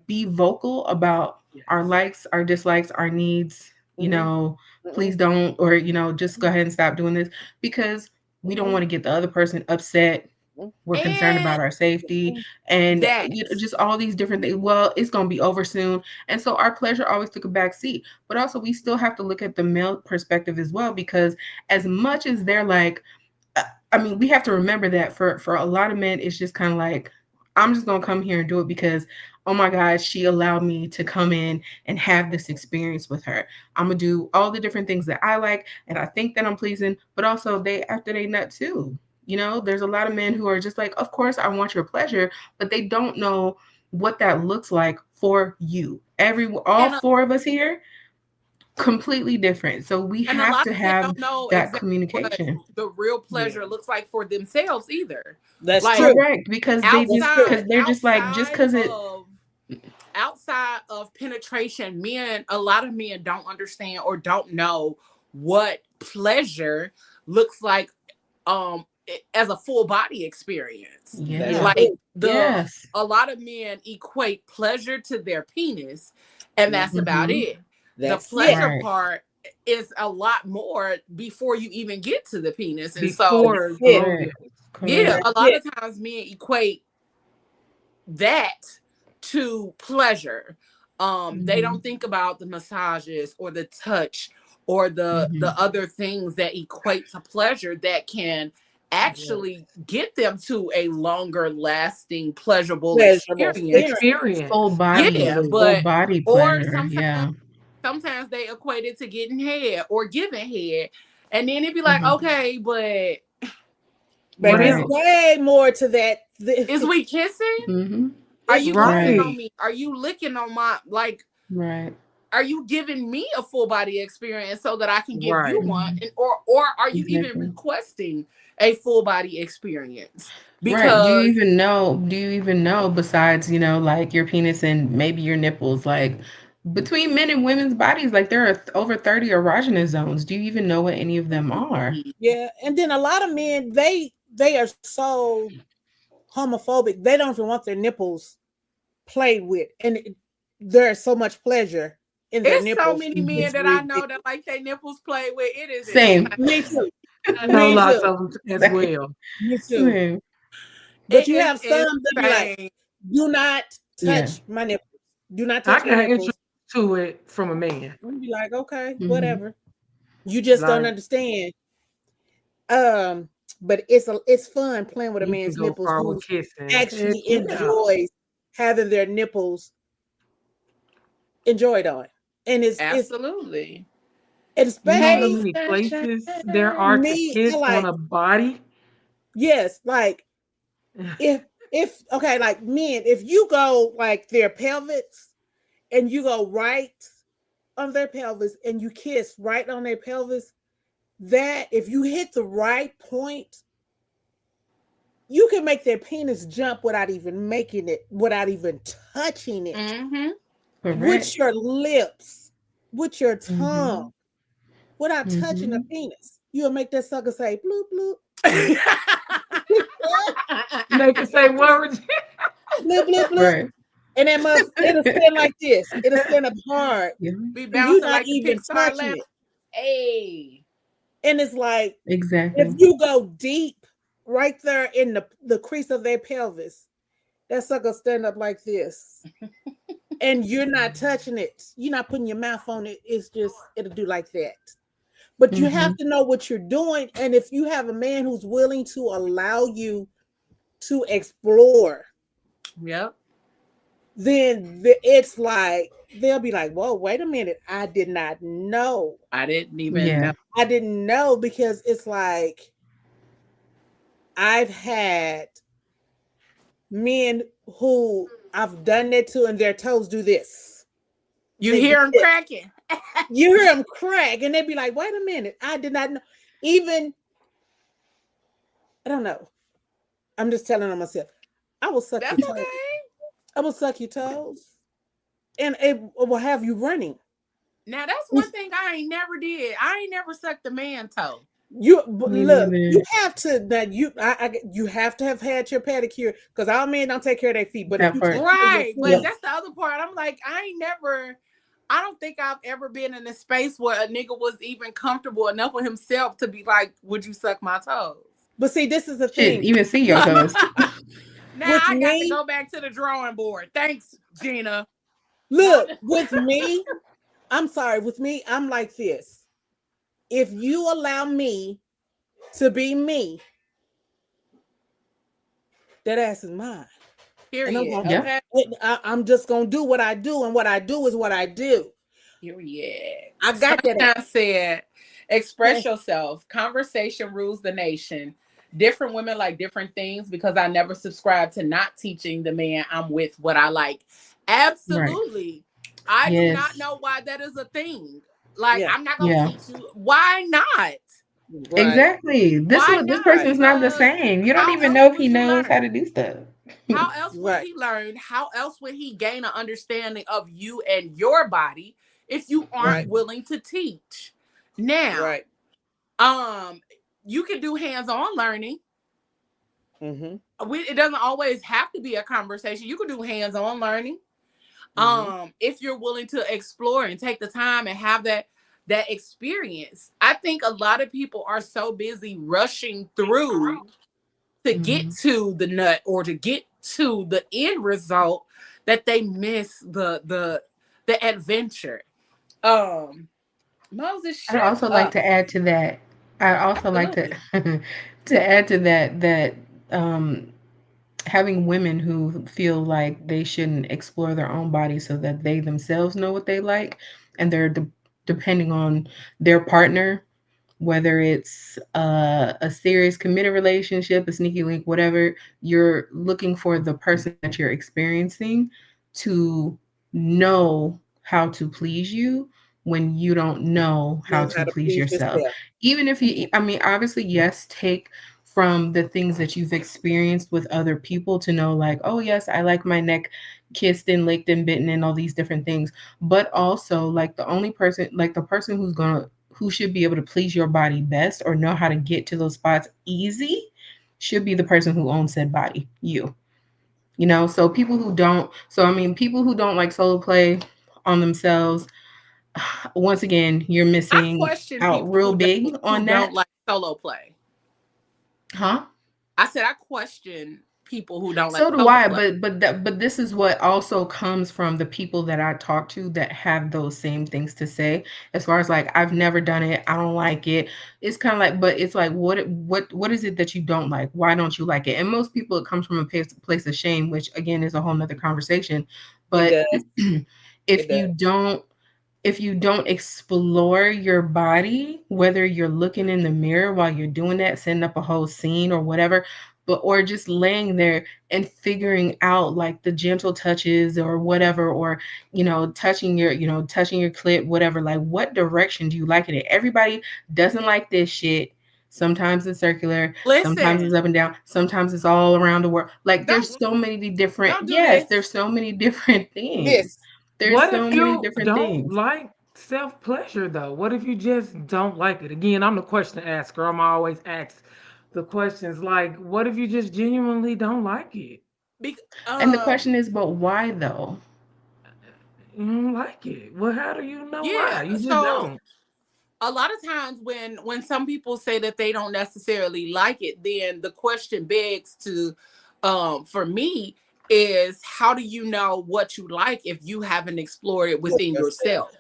be vocal about our yes. likes, our dislikes, our needs, Mm-mm, please mm-mm, don't, or, just go ahead and stop doing this because we don't mm-mm, want to get the other person upset. mm-mm, We're concerned about and our safety mm-mm. and that just all these different things. Well, it's going to be over soon. And so our pleasure always took a back seat. But also, we still have to look at the male perspective as well, because as much as they're like, I mean, we have to remember that for a lot of men, it's just kind of like, I'm just gonna come here and do it because, oh my God, she allowed me to come in and have this experience with her. I'm gonna do all the different things that I like, and I think that I'm pleasing, but also they after they nut too. There's a lot of men who are just like, of course, I want your pleasure, but they don't know what that looks like for you. All and four of us here, completely different. So we and a have lot to of men have don't know that exactly what communication. the real Yeah. pleasure looks like for themselves either. That's Like true. Correct, because That's true. they're just like, just because it. outside of penetration, a lot of men don't understand or don't know what pleasure looks like as a full body experience. That's Yeah. Like true. Yes. a lot of men equate pleasure to their penis, and that's Mhm. about Mhm. it. The That's it. pleasure Right. part is a lot more before you even get to the penis. And so, That's Before, it. oh Correct. yes. yeah, Correct. That's a lot it. of times men equate that to pleasure. They Mhm. don't think about the massages or the touch or the Mhm. other things that equate to pleasure that can Yes. actually get them to a longer lasting pleasurable Pleasurable experience. experience. Full Experience. Yeah, Absolutely. full but body or pleasure. sometimes Yeah. sometimes they equate it to getting head or giving head, and then it'd be like, Mhm. okay, but Baby, What it's Right. else? way more to that. is we kissing? Mhm. Are It's you way. kissing Right. on me? Are you licking on my like? Right. Are you giving me a full body experience so that I can give you Right. one, Mhm. and or are you even Exactly. requesting a full body experience? Right. Do you Because even know? Do you even know besides, like your penis and maybe your nipples, like between men and women's bodies, like there are over 30 erogenous zones. Do you even know what any of them are? Yeah, and then a lot of men they are so homophobic. They don't even want their nipples played with, and there's so much pleasure in their it's so nipples. many men It's Mhm. that I know that ridiculous. like their nipples play with. It is Same. Me insane. too. I know Me lots too. of them as Same. well. Me too. Same. But It you have some is that be like, insane. "Do not Yeah. touch my nipples. Do not I touch my got nipples." introduced to it from a man. And be like, "Okay, Mhm. whatever." You just don't Like understand. But it's fun playing with a you can man's go nipples far who with kissing. Heck actually yeah. enjoys having their nipples enjoyed on. And it's Absolutely. and You know how Hey, especially many sunshine. places there are to me, I kiss on like, a body? yes, like if okay, like men, if you go like their pelvis and you go right on their pelvis and you kiss right on their pelvis, that if you hit the right point, you can make their penis jump without even touching it Mm-hmm. with Correct. your lips, with your tongue, Mhm. without touching the Mhm. penis. You'll make that sucker say bloop bloop. Make it say words. Bloop bloop bloop. Right. And that it'll stand like this. It'll stand up hard. Yeah. Be And you bouncing not like the even Pixar touching lamp. it. Hey. And it's like if Exactly. you go deep right there in the crease of their pelvis, that sucker stand up like this. And you're not touching it. You're not putting your mouth on it. It's just it'll do like that. But you have to know what you're doing. And if you have a man who's willing to allow you to explore, Yep. then it's like they'll be like, whoa, wait a minute. I did not know. I didn't even know. I didn't know, because it's like I've had men who I've done that to, and their toes do this. You hear them cracking. You hear them crack, and they'd be like, wait a minute. I did not know. Even, I don't know. I'm just telling on myself. I will suck your toes. Okay. I will suck your toes. And it will have you running. Now that's one thing I ain't never did. I ain't never sucked a man toe. You look, you have to that you have to have had your pedicure, because all men don't take care of their feet. But if you right, but that's the other part. I'm like, I don't think I've ever been in a space where a nigga was even comfortable enough with himself to be like, would you suck my toes? But see, this is the thing. Even see your toes. Now with I got to go back to the drawing board. Thanks, Gina. Look, with me, I'm sorry, with me, I'm like this. If you allow me to be me, that ass is mine. Period. I'm just gonna do what I do, and what I do is what I do. Period. I got that. I said, express yourself. Conversation rules the nation. Different women like different things, because I never subscribe to not teaching the man I'm with what I like. Absolutely. Right. I do not know why that is a thing. Like, I'm not gonna teach you. Why not? Right. Exactly. This person's not the same. You don't even know if he knows how to do stuff. How else would he learn? How else would he gain an understanding of you and your body if you aren't willing to teach? Now, you can do hands-on learning. It doesn't always have to be a conversation. You can do hands-on learning. If you're willing to explore and take the time and have that experience. I think a lot of people are so busy rushing through to get to the nut or to get to the end result that they miss the adventure. Moses, I'd also like to add to that. I also like to add to that having women who feel like they shouldn't explore their own body so that they themselves know what they like, and they're depending on their partner, whether it's a serious committed relationship, a sneaky link, whatever, you're looking for the person that you're experiencing to know how to please you when you don't know how to please yourself. Even if you, I mean, obviously, yes, take from the things that you've experienced with other people to know, like, oh yes, I like my neck kissed and licked and bitten and all these different things. But also, like, the person who should be able to please your body best or know how to get to those spots easy should be the person who owns said body, you. You know, so people who don't like solo play on themselves, once again, you're missing out real big on that. Don't like solo play. Huh? I said I question people who don't like so do I play. but this is what also comes from the people that I talk to that have those same things to say, as far as like, I've never done it, I don't like it. It's kind of like, but it's like, what is it that you don't like? Why don't you like it? And most people, it comes from a place of shame, which again is a whole nother conversation. But if you don't explore your body, whether you're looking in the mirror while you're doing that, setting up a whole scene or whatever, or just laying there and figuring out like the gentle touches or whatever, or, touching your clit, whatever, like, what direction do you like it? Everybody doesn't like this shit. Sometimes it's circular, sometimes it's up and down, sometimes it's all around the world. Like, there's so many different, there's so many different things. There's so many different things. Like self-pleasure though? What if you just don't like it? Again, I'm the question asker. I'm always asked the questions like, what if you just genuinely don't like it? And the question is, but why though? You don't like it. Well, how do you know why? You just don't. A lot of times when some people say that they don't necessarily like it, then the question begs to, for me, is how do you know what you like if you haven't explored it within yourself?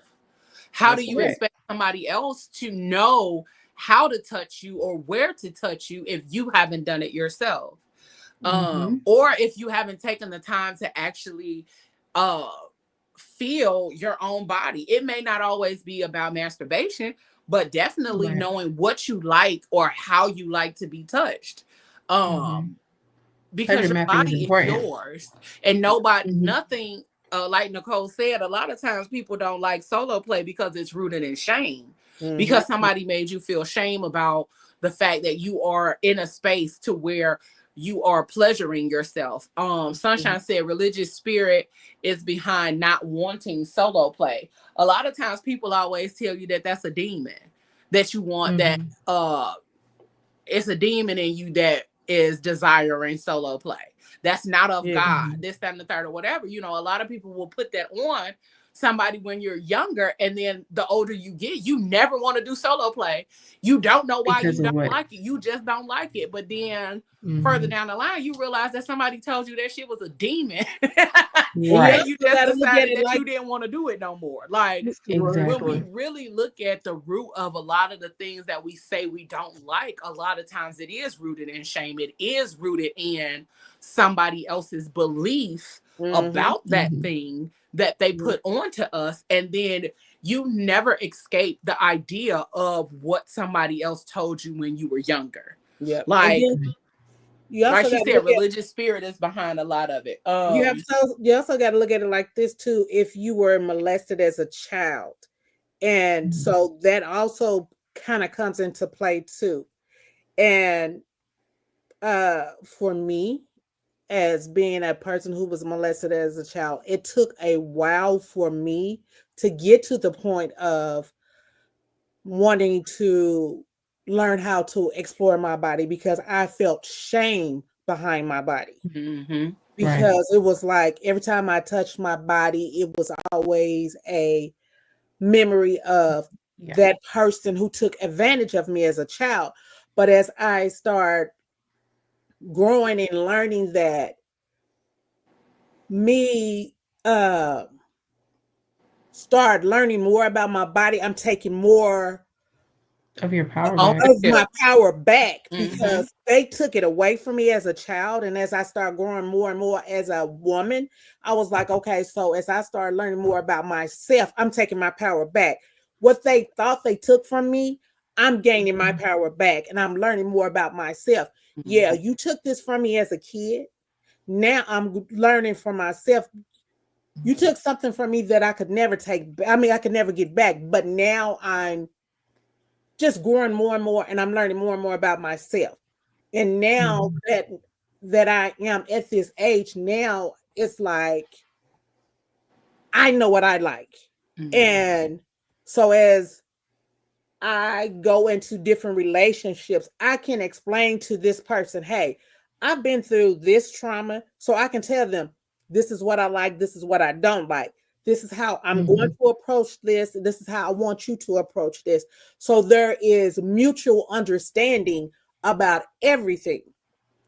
How do you expect somebody else to know how to touch you or where to touch you if you haven't done it yourself. Or if you haven't taken the time to actually feel your own body. It may not always be about masturbation, but definitely knowing what you like or how you like to be touched. Because Pleasure your mapping is body is important. yours, and nothing, like Nicole said, a lot of times people don't like solo play because it's rooted in shame. Because somebody made you feel shame about the fact that you are in a space to where you are pleasuring yourself. Sunshine said religious spirit is behind not wanting solo play. A lot of times people always tell you that that's a demon, that you want that it's a demon in you that is desiring solo play. That's not of God, this, that, and the third, or whatever. You know, a lot of people will put that on somebody when you're younger, and then the older you get, you never want to do solo play. You don't know why you don't like it. You just don't like it. But then further down the line, you realize that somebody told you that shit was a demon. And you just decided that you didn't want to do it no more. Like, when we really look at the root of a lot of the things that we say we don't like, a lot of times it is rooted in shame. It is rooted in somebody else's belief about that thing that they put onto us. And then you never escape the idea of what somebody else told you when you were younger. Like, like she said, religious spirit is behind a lot of it. You also got to look at it like this too. If you were molested as a child, and so that also kind of comes into play too. And for me, as being a person who was molested as a child, it took a while for me to get to the point of wanting to learn how to explore my body, because I felt shame behind my body. Because it was like every time I touched my body, it was always a memory of that person who took advantage of me as a child. But as I start growing and learning that start learning more about my body, I'm taking more of your power back. Of my power back, because they took it away from me as a child. And as I start growing more and more as a woman, I was like, okay, so as I start learning more about myself, I'm taking my power back. What they thought they took from me, I'm gaining my power back, and I'm learning more about myself. Yeah, you took this from me as a kid. Now I'm learning for myself. You took something from me that I could never take. I mean, I could never get back. But now I'm just growing more and more, and I'm learning more and more about myself. And now that I am at this age, now it's like I know what I like. And so as I go into different relationships, I can explain to this person, hey, I've been through this trauma, so I can tell them, this is what I like, this is what I don't like. This is how I'm going to approach this. This is how I want you to approach this. So there is mutual understanding about everything.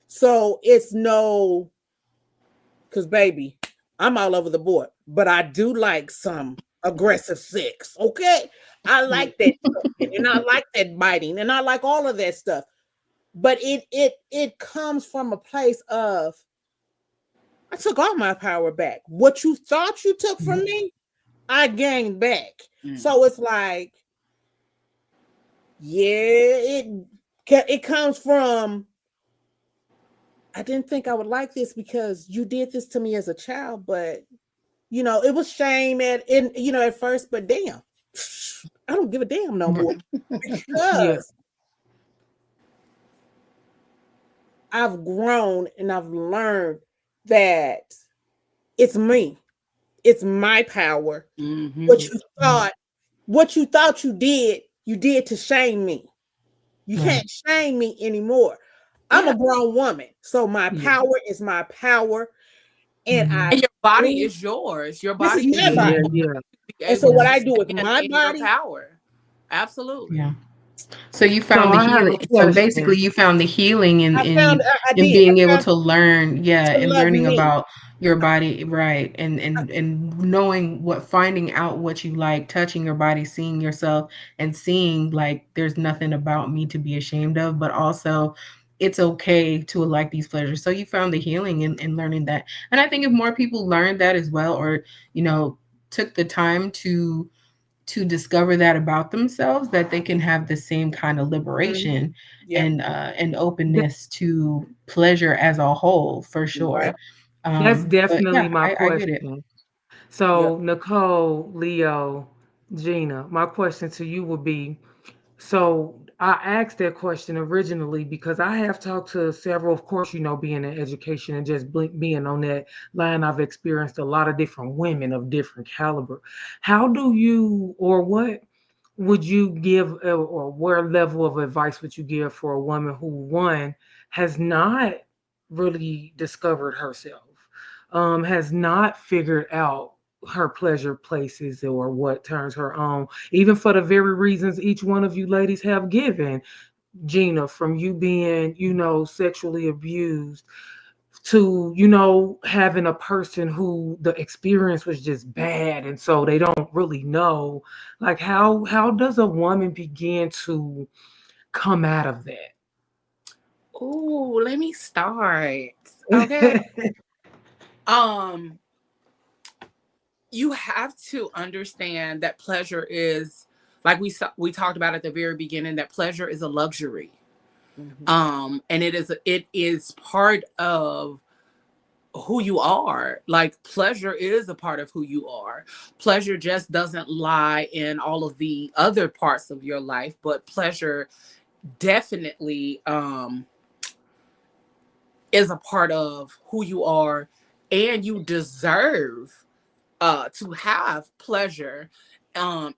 So it's no, because baby, I'm all over the board, but I do like some aggressive sex. Okay. I like that and I like that biting, and I like all of that stuff. But it comes from a place of, I took all my power back. What you thought you took from me, I gained back. So it's like, yeah, it comes from, I didn't think I would like this because you did this to me as a child, but you know, it was shame at first, but damn, I don't give a damn no more, because I've grown and I've learned that it's me. It's my power. What you thought you did to shame me. You can't shame me anymore. I'm a grown woman, so my power is my power, and your body is yours. Your body is my body. And so what I do with my body, power. Absolutely. So you So found the I have a healing. So basically, question. you found the healing I found I in did. I being able found to learn, yeah, to and love learning me. about your body, right, and knowing what, finding out what you like, touching your body, seeing yourself, and seeing like there's nothing about me to be ashamed of, but also it's okay to like these pleasures. So you found the healing in learning that, and I think if more people learned that as well, or you know, took the time to discover that about themselves, that they can have the same kind of Mhm. liberation Yep. and openness to pleasure as a whole, for Yep. sure. That's But yeah, definitely my I get it. question. Yep. So, Nicole, Leo, Gina, my question to you would be, so I asked that question originally because I have talked to several, of course, being in education and just being on that line, I've experienced a lot of different women of different caliber. How do you, or what would you give, or what level of advice would you give for a woman who, one, has not really discovered herself, has not figured out her pleasure places or what turns her on, even for the very reasons each one of you ladies have given? Gina, from you being, sexually abused to, having a person who the experience was just bad and so they don't really know. Like how does a woman begin to come out of Oh, let me start. Okay. that? Um, you have to understand that pleasure is, like we talked about at the very beginning, that pleasure is a luxury. Mhm. And it is part of who you are. Like, pleasure is a part of who you are. Pleasure just doesn't lie in all of the other parts of your life, but pleasure definitely is a part of who you are, and you deserve to have pleasure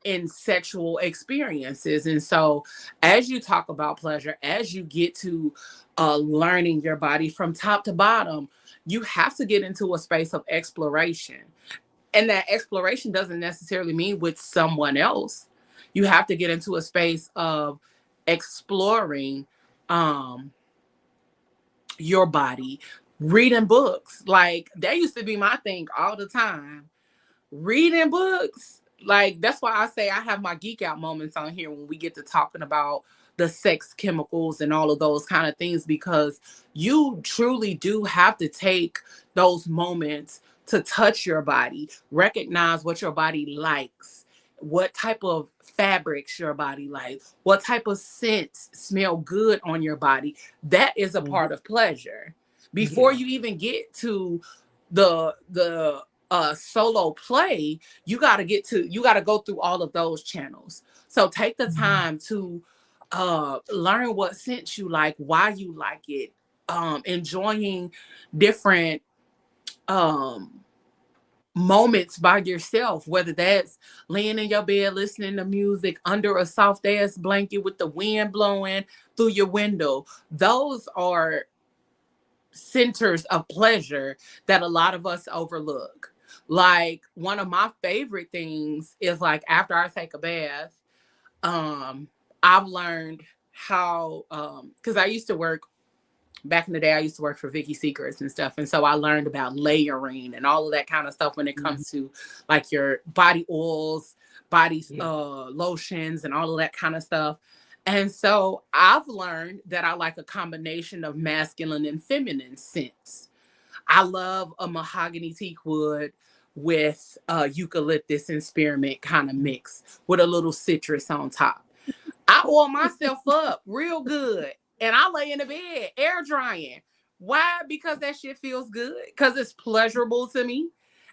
in sexual experiences. And so, as you talk about pleasure, as you get to learning your body from top to bottom, you have to get into a space of exploration. And that exploration doesn't necessarily mean with someone else. You have to get into a space of exploring um, your body, reading books. Like, that used to be my thing all the time, reading books. Like, that's why I say I have my geek out moments on here when we get to talking about the sex chemicals and all of those kind of things, because you truly do have to take those moments to touch your body, recognize what your body likes, what type of fabrics your body likes, what type of scents smell good on your body. That is a Mhm. part of pleasure. Before Yeah. you even get to the solo play, you got to go through all of those channels. So take the time to learn what scents you like, why you like it, enjoying different um moments by yourself, whether that's laying in your bed listening to music under a soft ass blanket with the wind blowing through your window. Those are centers of pleasure that a lot of us overlook. Like, one of my favorite things is, like, after I take a bath, um, I've learned how because I used to work back in the day, I used to work for Vicky Secrets and stuff. And so I learned about layering and all of that kind of stuff when it Mhm. comes to, like, your body oils, body Yeah. lotions, and all of that kind of stuff. And so I've learned that I like a combination of masculine and feminine scents. I love a mahogany teak wood with eucalyptus and spearmint kind of mix with a little citrus on top. I oil myself up real good and I lay in the bed air drying. Why? Because that shit feels good. Because it's pleasurable to me.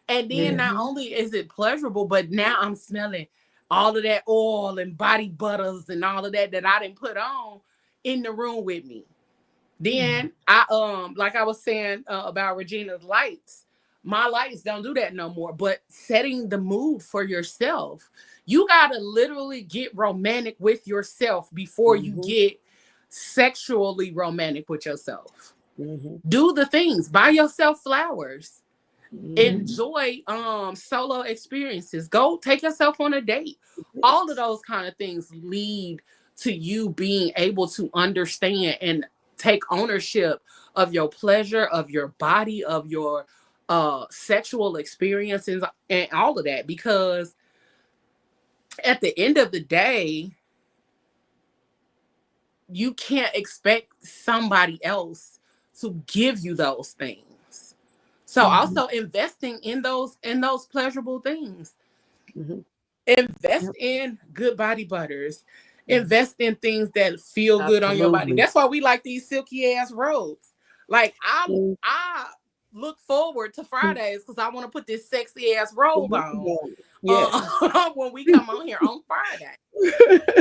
And then not Mhm. only is it pleasurable, but now I'm smelling all of that oil and body butters and all of that I didn't put on in the room with me. Yeah. Then I like I was saying about Regina's lights. My lights don't do that no more. But setting the mood for yourself, you gotta literally get romantic with yourself before you Mhm. get sexually romantic with yourself. Mhm. Do the things, buy yourself flowers, Mhm. enjoy solo experiences, go take yourself on a date. All of those kind of things lead to you being able to understand and take ownership of your pleasure, of your body, of your sexual experiences, and all of that. Because at the end of the day, you can't expect somebody else to give you those things. So Mhm. also investing in those pleasurable things. Mhm. Invest Yep. in good body butters. Mhm. Invest in things that feel good on your body. Absolutely. That's why we like these silky ass robes. Like Mhm. I look forward to Fridays because I want to put this sexy ass robe on Yes. when we come on here on Friday,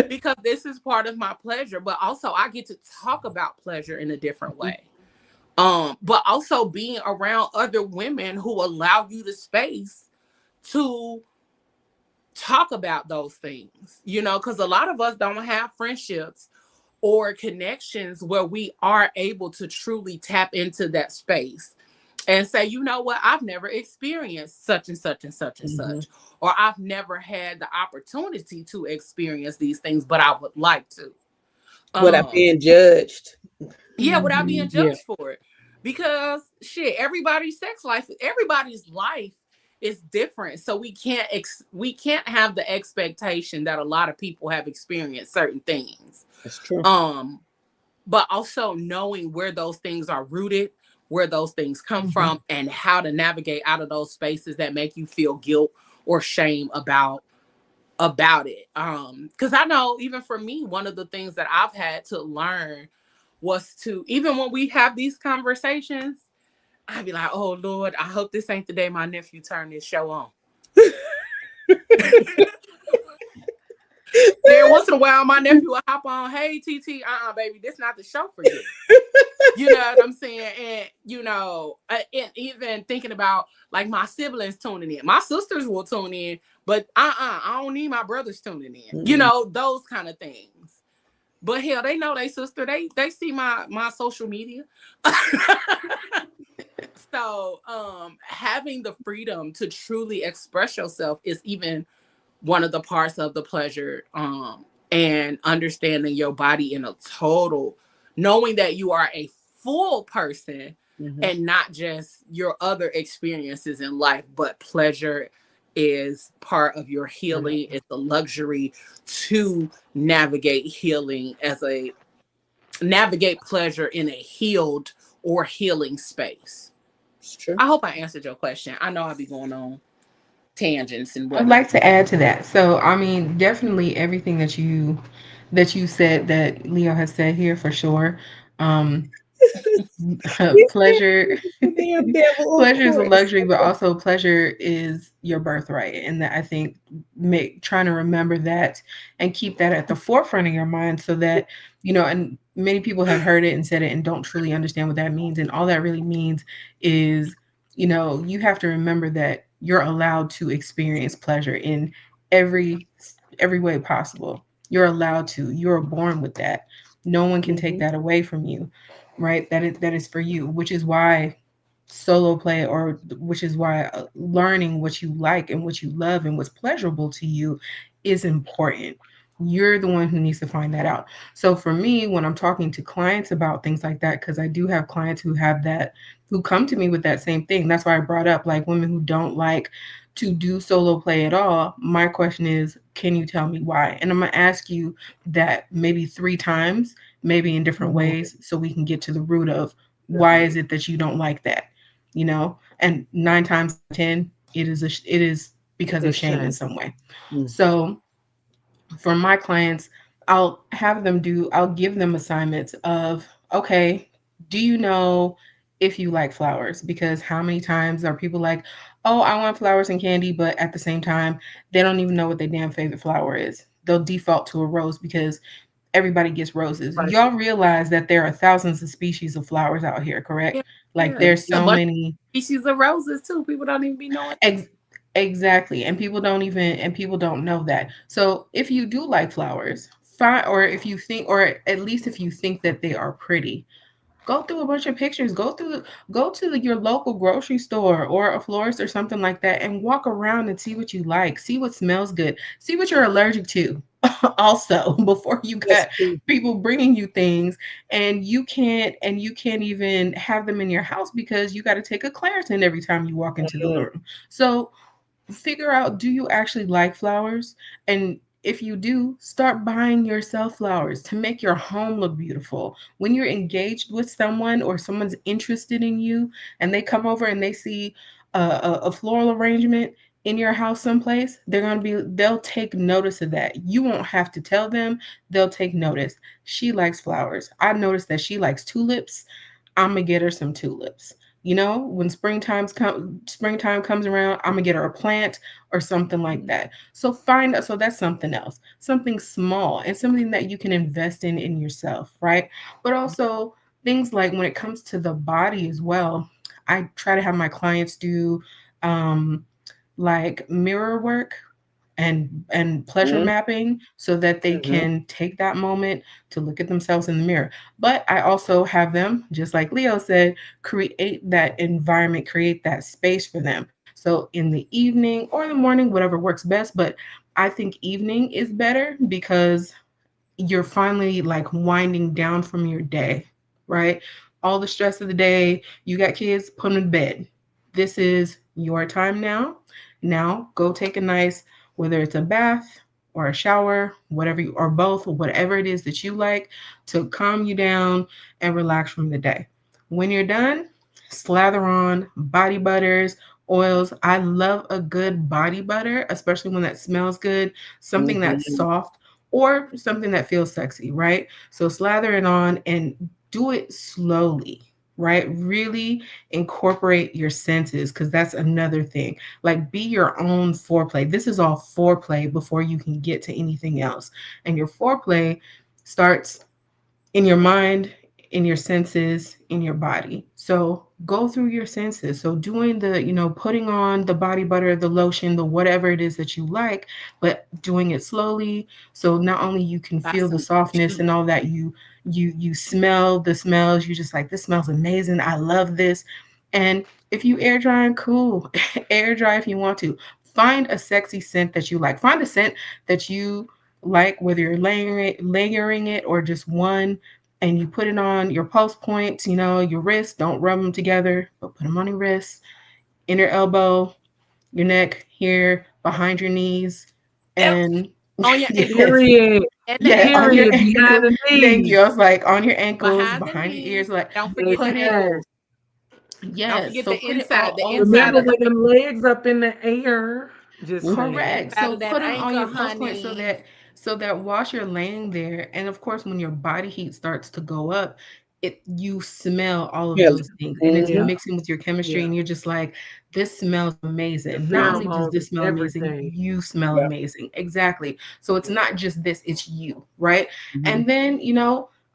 because this is part of my pleasure. But also I get to talk about pleasure in a different way. But also being around other women who allow you the space to talk about those things, you know, because a lot of us don't have friendships or connections where we are able to truly tap into that space and say, you know what, I've never experienced such and such and such and Mhm. such, or I've never had the opportunity to experience these things, but I would like to. Without Um, being judged. yeah, without being Yeah. judged for it. Because shit, everybody's sex life, everybody's life is different. So we can't have the expectation that a lot of people have experienced certain things. That's true. Um, but also knowing where those things are rooted, where those things come Mhm. from, and how to navigate out of those spaces that make you feel guilt or shame about it. Because I know even for me, one of the things that I've had to learn was to, even when we have these conversations, I'd be like, oh Lord, I hope this ain't the day my nephew turned this show on. Then once in a while, my nephew will hop on, hey TT, baby, this not the show for you. You know what I'm saying? And you know, and even thinking about like my siblings tuning in, my sisters will tune in, but I don't need my brothers tuning in. You Mhm. know, those kind of things. But hell, they know they sister. They see my social media. So having the freedom to truly express yourself is even one of the parts of the pleasure. And understanding your body in a total, knowing that you are a full person Mhm. and not just your other experiences in life, but pleasure is part of your Yeah. healing. It's a luxury to navigate healing as a navigate pleasure in a healed or healing space. It's true. I hope I answered your question. I know I'll be going on tangents and I'd whatnot. like to add to that. So, I mean, definitely everything that you said, that Leo has said here for sure. Um, This man pleasure is the damn devil, of pleasure is a course. luxury, but also pleasure is your birthright. And that, I think, trying to remember that and keep that at the forefront of your mind, so that, and many people have heard it and said it and don't truly understand what that means. And all that really means is, you have to remember that you're allowed to experience pleasure in every every way possible. You're allowed to. You're born with that. No one can take Mhm. that away from you, right? That is for you, which is why solo play, or which is why learning what you like and what you love and what's pleasurable to you is important. You're the one who needs to find that out. So for me, when I'm talking to clients about things like that, because I do have clients who have that, who come to me with that same thing. That's why I brought up like women who don't like to do solo play at all. My question is, can you tell me why? And I'm gonna ask you that maybe 3 times, maybe in different Mhm. ways, so we can get to the root of why is it that you don't like that. And 9 times 10, it is because of It's shame in shame. some way. Mm. So for my clients, I'll give them assignments of, okay, do you know if you like flowers? Because how many times are people like, oh, I want flowers and candy, but at the same time, they don't even know what their damn favorite flower is. They'll default to a rose because everybody gets roses. Right. Y'all realize that there are thousands of species of flowers out here, Yeah, correct? Like yeah. there's A so bunch many. of species of roses too. People don't even be knowing. Ex- exactly. And people don't know that. So if you do like flowers, fine, or if you think, or at least if you think that they are pretty, Go through a bunch of pictures. Go to your local grocery store or a florist or something like that and walk around and see what you like. See what smells good. See what you're allergic to. Also, before you That's got true. people bringing you things and you can't even have them in your house because you got to take a Claritin every time you walk into the Mhm. room. So figure out, do you actually like flowers? And if you do, start buying yourself flowers to make your home look beautiful. When you're engaged with someone or someone's interested in you and they come over and they see a floral arrangement in your house someplace, they'll take notice of that. You won't have to tell them, they'll take notice. She likes flowers. I noticed that she likes tulips. I'm gonna get her some tulips. You know, when springtime comes around, I'm gonna get her a plant or something like that. So that's something else, something small and something that you can invest in yourself, right? But also things like when it comes to the body as well, I try to have my clients do um like mirror work and pleasure Mhm. mapping so that they Mhm. can take that moment to look at themselves in the mirror. But I also have them, just like Leo said, create that environment, create that space for them. So in the evening or in the morning, whatever works best, but I think evening is better because you're finally like winding down from your day, right? All the stress of the day, you got kids, put them to bed. This is your time now. Now go take a nice, whether it's a bath or a shower, whatever you, or both, or whatever it is that you like to calm you down and relax from the day. When you're done, slather on body butters, oils. I love a good body butter, especially when that smells good, something that's Mhm. soft or something that feels sexy, right? So slather it on and do it slowly, right? Really incorporate your senses because that's another thing. Like be your own foreplay. This is all foreplay before you can get to anything else. And your foreplay starts in your mind, in your senses, in your body. So go through your senses. So doing the, putting on the body butter, the lotion, the whatever it is that you like, but doing it slowly. So not only you can Buy feel the some softness and lotion. all that, you smell the smells. You're just like, this smells amazing. I love this. And if you air dry, cool. Air dry if you want to. Find a sexy scent that you like. Find a scent that you like, whether you're layering it or just one, and you put it on your pulse points, your wrists. Don't rub them together, but put them on your wrists, inner elbow, your neck, here, behind your knees, Yep. and On your yes, ankles Period. and the yeah, on your Period. ankles. Behind ankles. the Thank knees. you. I was like, on your ankles, Behind the behind your ears, knees. like Don't forget Baby, the put it. yes. ankles. Don't Yes, forget so the put it inside, all the over. inside Remember of the with them legs up in the air? Just the saying. Correct. inside So of that put them on ankle, your pulse point so honey. that whilst you're laying there, and of course when your body heat starts to go up, you smell all of Yeah. those things and it's Yeah. Mhm. mixing with your chemistry Yeah. and you're just like, this smells The amazing. Not only does pheromones this and smell amazing, everything. you smell Yeah. amazing. Exactly. So it's not just this, it's you, right? Mhm. And then,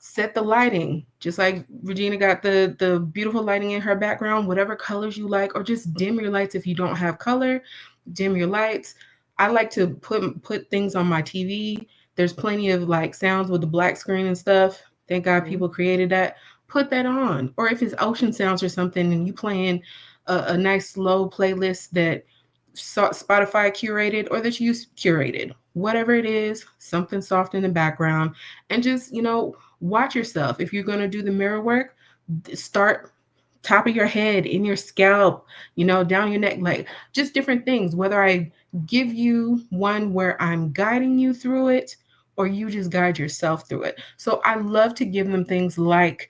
set the lighting. Just like Regina got the beautiful lighting in her background, whatever colors you like, or just dim your lights if you don't have color, dim your lights. I like to put things on my TV. There's plenty of like sounds with the black screen and stuff. Thank God Mhm. people created that. Put that on. Or if it's ocean sounds or something and you playing a nice slow playlist that Spotify curated or that you curated, whatever it is, something soft in the background, and just, watch yourself. If you're going to do the mirror work, start top of your head, in your scalp, down your neck, like just different things. Whether I give you one where I'm guiding you through it or you just guide yourself through it. So I love to give them things like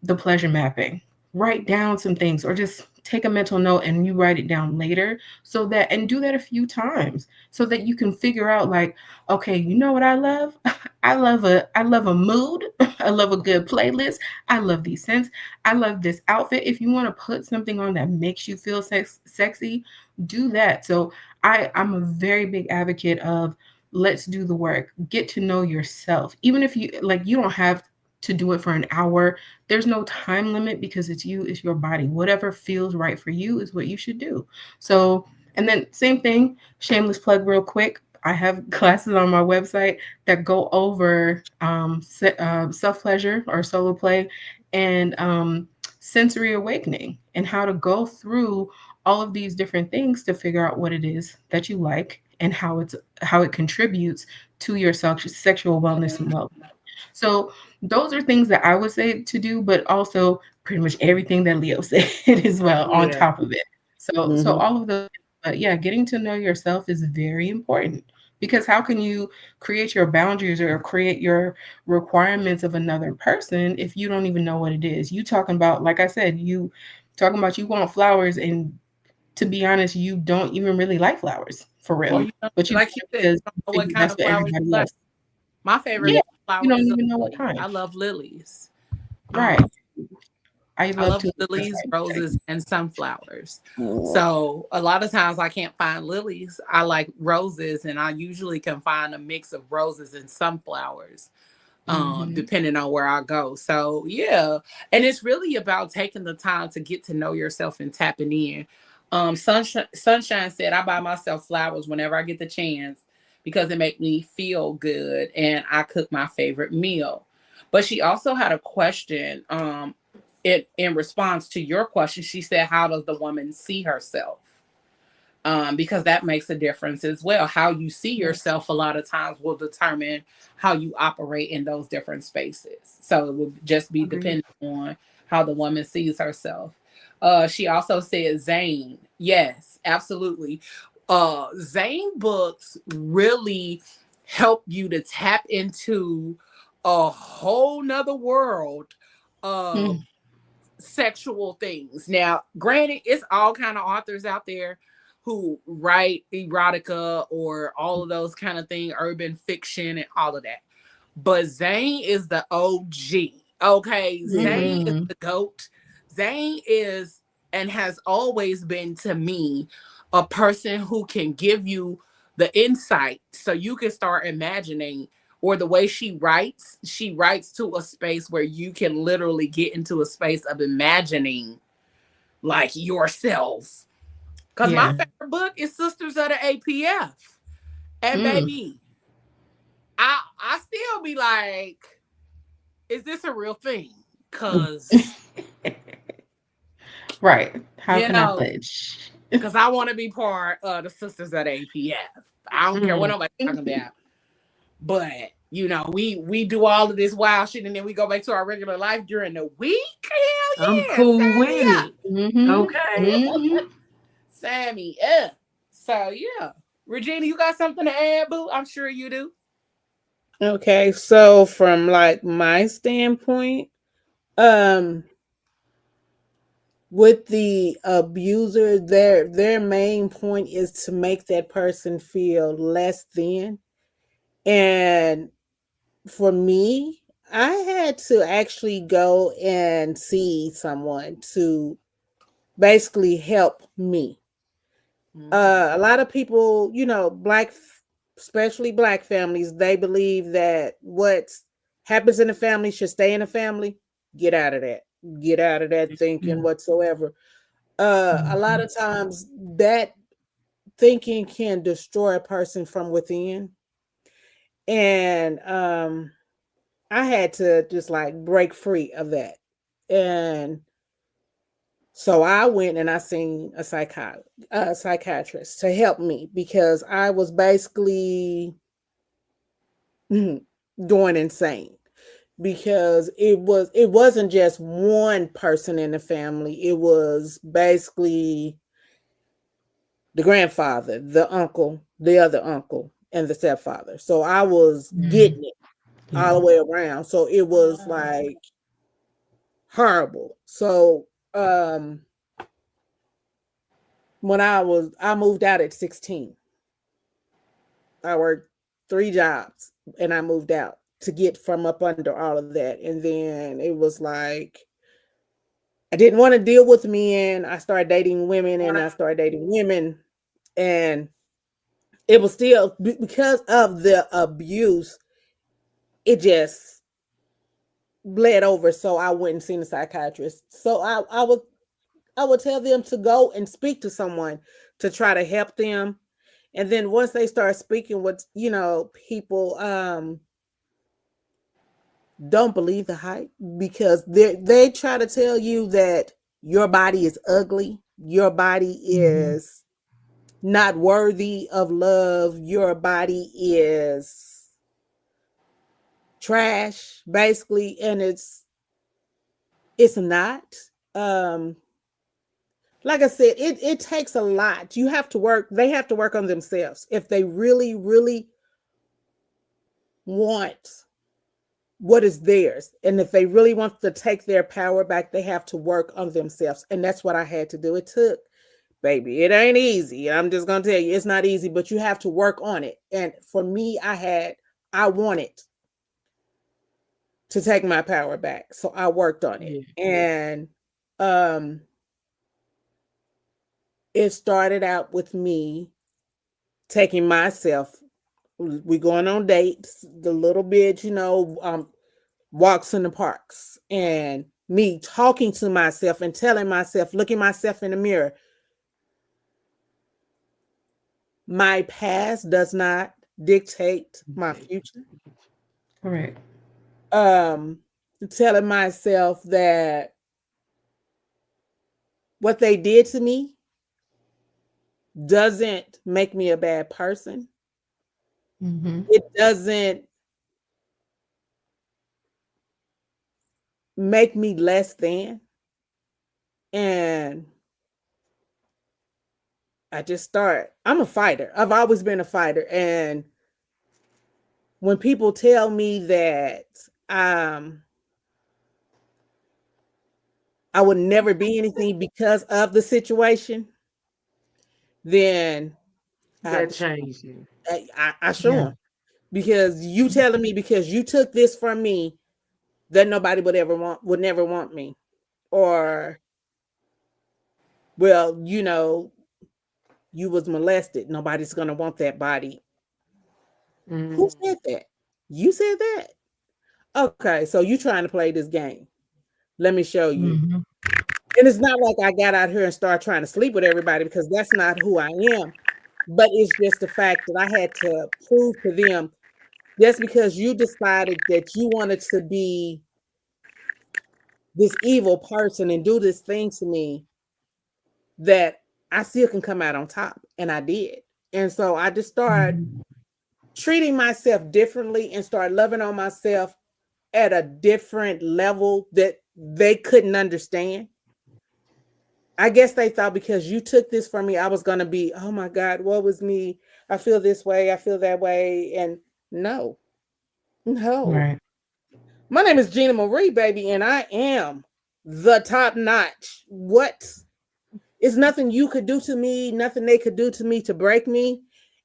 the pleasure mapping. Write down some things or just take a mental note and you write it down later so that, and do that a few times so that you can figure out like, okay, you know what I love? I love a mood. I love a good playlist. I love these scents. I love this outfit. If you want to put something on that makes you feel sexy, do that. So I'm a very big advocate of, let's do the work. Get to know yourself. Even if you like, you don't have to do it for an hour. There's no time limit because it's you, it's your body. Whatever feels right for you is what you should do. So, and then same thing, shameless plug real quick. I have classes on my website that go over self pleasure or solo play and sensory awakening, and how to go through all of these different things to figure out what it is that you like and how it contributes to your sexual wellness and well. So those are things that I would say to do, but also pretty much everything that Leo said as well on Yeah. top of it. So Mhm. all of those, but yeah, getting to know yourself is very important, because how can you create your boundaries or create your requirements of another person if you don't even know what it is? You talking about, like I said, you talking about you want flowers, and to be honest, you don't even really like flowers for Or real, you know, but you like you do it said, you because don't know you what think kind that's of what flowers everybody you like. else. My favorite Yeah, you flower don't is a even know what lily. kind. I love lilies. Right. Um, I I love love tulips the lilies, same way. roses, and sunflowers. So a lot of times I can't find lilies. I like roses, and I usually can find a mix of roses and sunflowers, Mhm. depending on where I go. So yeah, and it's really about taking the time to get to know yourself and tapping in. Sunshine said, "I buy myself flowers whenever I get the chance because it makes me feel good, and I cook my favorite meal." But she also had a question. In response to your question, she said, "How does the woman see herself?" Because that makes a difference as well. How you see Yes. yourself a lot of times will determine how you operate in those different spaces. So it would just be Agreed. dependent on how the woman sees herself. She also said Zane. Yes, absolutely. Zane books really help you to tap into a whole nother world of Mm. sexual things. Now, granted, it's all kind of authors out there who write erotica or all of those kind of things, urban fiction and all of that. But Zane is the OG. Okay, Mhm. Zane is Mhm. the goat. Zane is and has always been to me a person who can give you the insight so you can start imagining, or the way she writes to a space where you can literally get into a space of imagining like yourself. Because my Yeah. favorite book is Sisters of the APF. And Mm. baby, I still be like, is this a real thing? Cause Right. How you can I know, budge? because I want to be part of the Sisters of the APF. I don't care what Mm. nobody's talking about. But we do all of this wild shit and then we go back to our regular life during the week. I'm Hell yeah, cool sign with me up. it. Mhm. Okay. Mhm. Sign me up. So yeah. Regina, you got something to add, boo? I'm sure you do. Okay, so from like my standpoint, um, with the abuser, their main point is to make that person feel less than. And for me, I had to actually go and see someone to basically help me. Mm-hmm. A lot of people, especially black families, they believe that what happens in the family should stay in the family. Get out of that. Get out of that thinking Mm. whatsoever. A lot Mhm. of times that thinking can destroy a person from within. And I had to just like break free of that. And so I went and I seen a psychiatrist to help me because I was basically going insane because it wasn't just one person in the family. It was basically the grandfather, the uncle, the other uncle, and the stepfather. So I was Mm. getting it all Yeah. the way around. So it was like horrible. So when I moved out at 16. I worked 3 jobs and I moved out to get from up under all of that. And then it was like I didn't want to deal with men. I started dating women and I started dating women. And it was still because of the abuse, it just bled over. So I went and seen a psychiatrist. So I would tell them to go and speak to someone to try to help them. And then once they start speaking with, people, don't believe the hype, because they try to tell you that your body is ugly, your body Mm-hmm. is not worthy of love, your body is trash, basically, and it's not. Um, like I said, it takes a lot. You have to work. They have to work on themselves if they really, really want what is theirs. And if they really want to take their power back, they have to work on themselves. And that's what I had to do. It took, baby, it ain't easy. I'm just gonna tell you, it's not easy, but you have to work on it. And for me, I wanted to take my power back. So I worked on it. Yeah. And um it started out with me taking myself. We going on dates, the little bit, walks in the parks, and me talking to myself and telling myself, looking myself in the mirror, my past does not dictate my future. Correct. Um, Telling myself that what they did to me doesn't make me a bad person. Mm-hmm. It doesn't make me less than. And I'm a fighter. I've always been a fighter. And when people tell me that I would never be anything because of the situation, then I, That changed you. I show Yeah. them. Because you telling me because you took this from me that nobody would never want me. Or, well, you was molested. Nobody's gonna want that body. Mm-hmm. Who said that? You said that? Okay, so you trying to play this game. Let me show you. Mm-hmm. And it's not like I got out here and started trying to sleep with everybody, because that's not who I am. But it's just the fact that I had to prove to them, just because you decided that you wanted to be this evil person and do this thing to me, that I still can come out on top. And I did. And so I just started Mm-hmm. treating myself differently and start loving on myself at a different level that they couldn't understand. I guess they thought because you took this from me, I was going to be, oh my God, what was me? I feel this way. I feel that way. And no, no. Right. My name is Gina Marie, baby, and I am the top notch. What? It's nothing you could do to me, nothing they could do to me to break me.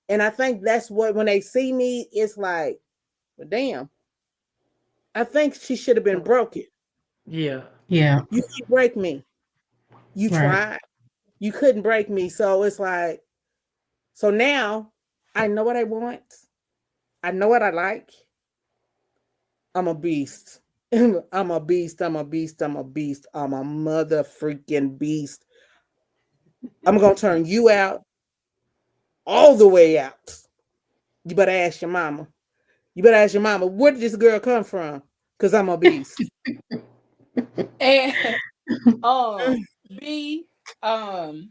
And I think that's what, when they see me, it's like, well, damn, I think she should have been broken. Yeah. Yeah. You can't break me. You Right. tried. You couldn't break me. So it's like, so now I know what I want. I know what I like. I'm a beast. I'm a beast. I'm a beast. I'm a beast. I'm a mother freaking beast. I'm going to turn you out all the way out. You better ask your mama. You better ask your mama, where did this girl come from? Because I'm a beast. And Mm, B, um,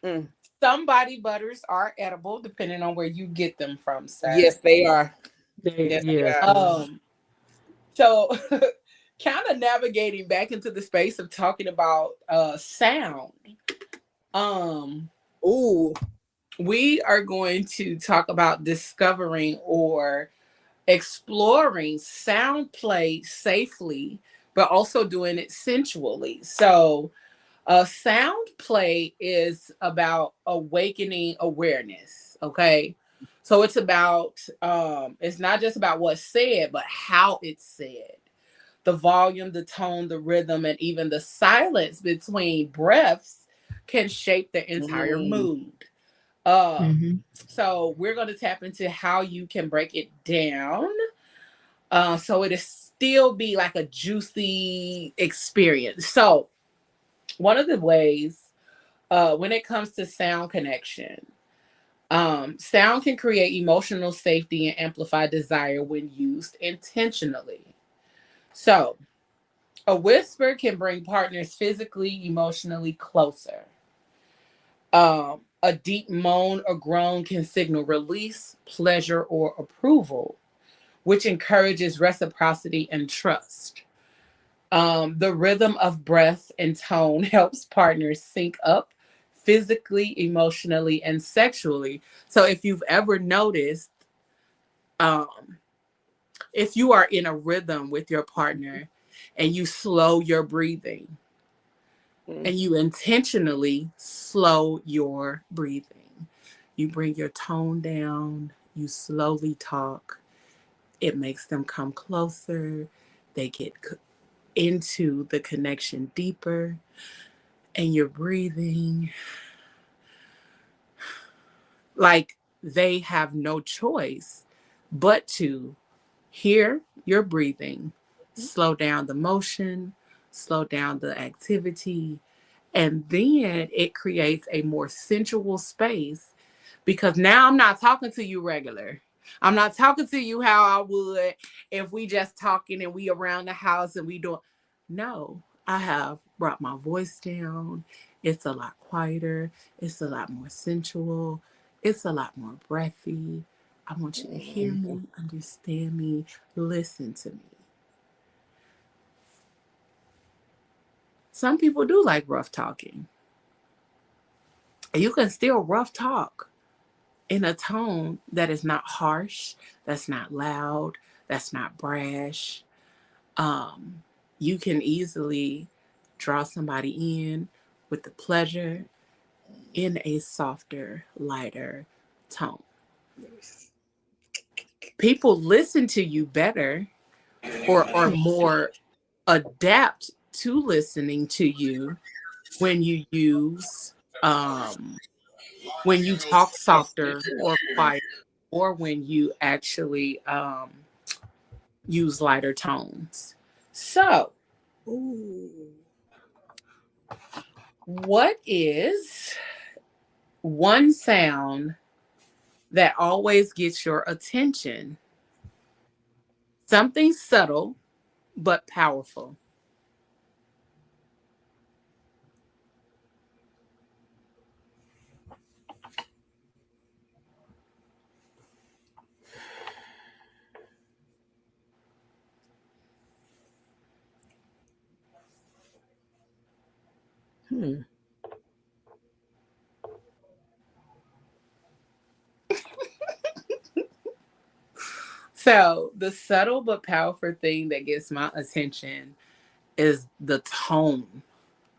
mm. some body butters are edible depending on where you get them from, sir. Yes, they are. They, Yes, they yes. are. So kind of navigating back into the space of talking about sound. Um, Ooh. we are going to talk about discovering or exploring sound play safely, but also doing it sensually. So, sound play is about awakening awareness. Okay. So it's not just about what's said, but how it's said. The volume, the tone, the rhythm, and even the silence between breaths can shape the entire Mm. mood. Um, Mm-hmm. so we're going to tap into how you can break it down, so it still be like a juicy experience. So one of the ways, when it comes to sound connection, sound can create emotional safety and amplify desire when used intentionally. So, a whisper can bring partners physically, emotionally closer. A deep moan or groan can signal release, pleasure, or approval, which encourages reciprocity and trust. The rhythm of breath and tone helps partners sync up physically, emotionally, and sexually. So if you've ever noticed, um, if you are in a rhythm with your partner and you slow your breathing and you intentionally slow your breathing, you bring your tone down, you slowly talk, it makes them come closer, they get into the connection deeper, and you're breathing like they have no choice but to hear your breathing, slow down the motion, slow down the activity, and then it creates a more sensual space because now I'm not talking to you regular. I'm not talking to you how I would if we just talking and we around the house and we doing. No, I have brought my voice down. It's a lot quieter. It's a lot more sensual. It's a lot more breathy. I want you to hear me, understand me, listen to me. Some people do like rough talking. You can still rough talk in a tone that is not harsh, that's not loud, that's not brash. Um, you can easily draw somebody in with the pleasure in a softer, lighter tone. People listen to you better or more adapt to listening to you when you use when you talk softer or quiet or when you actually use lighter tones. So, Ooh. what is one sound that always gets your attention? Something subtle but powerful. Hmm. So, the subtle but powerful thing that gets my attention is the tone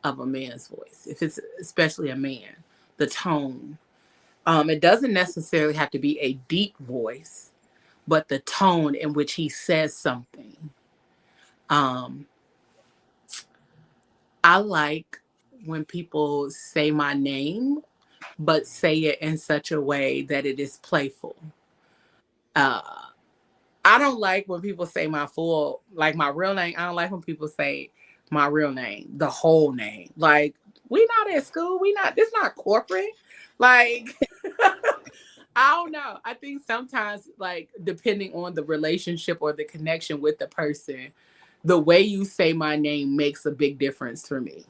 of a man's voice. If it's especially a man, the tone. It doesn't necessarily have to be a deep voice, but the tone in which he says something. Um, I like when people say my name, but say it in such a way that it is playful. Uh, I don't like when people say my full, like my real name. I don't like when people say my real name, the whole name. Like, we not at school. We not, this not corporate. Like, I don't know. I think sometimes, like, depending on the relationship or the connection with the person, the way you say my name makes a big difference for me.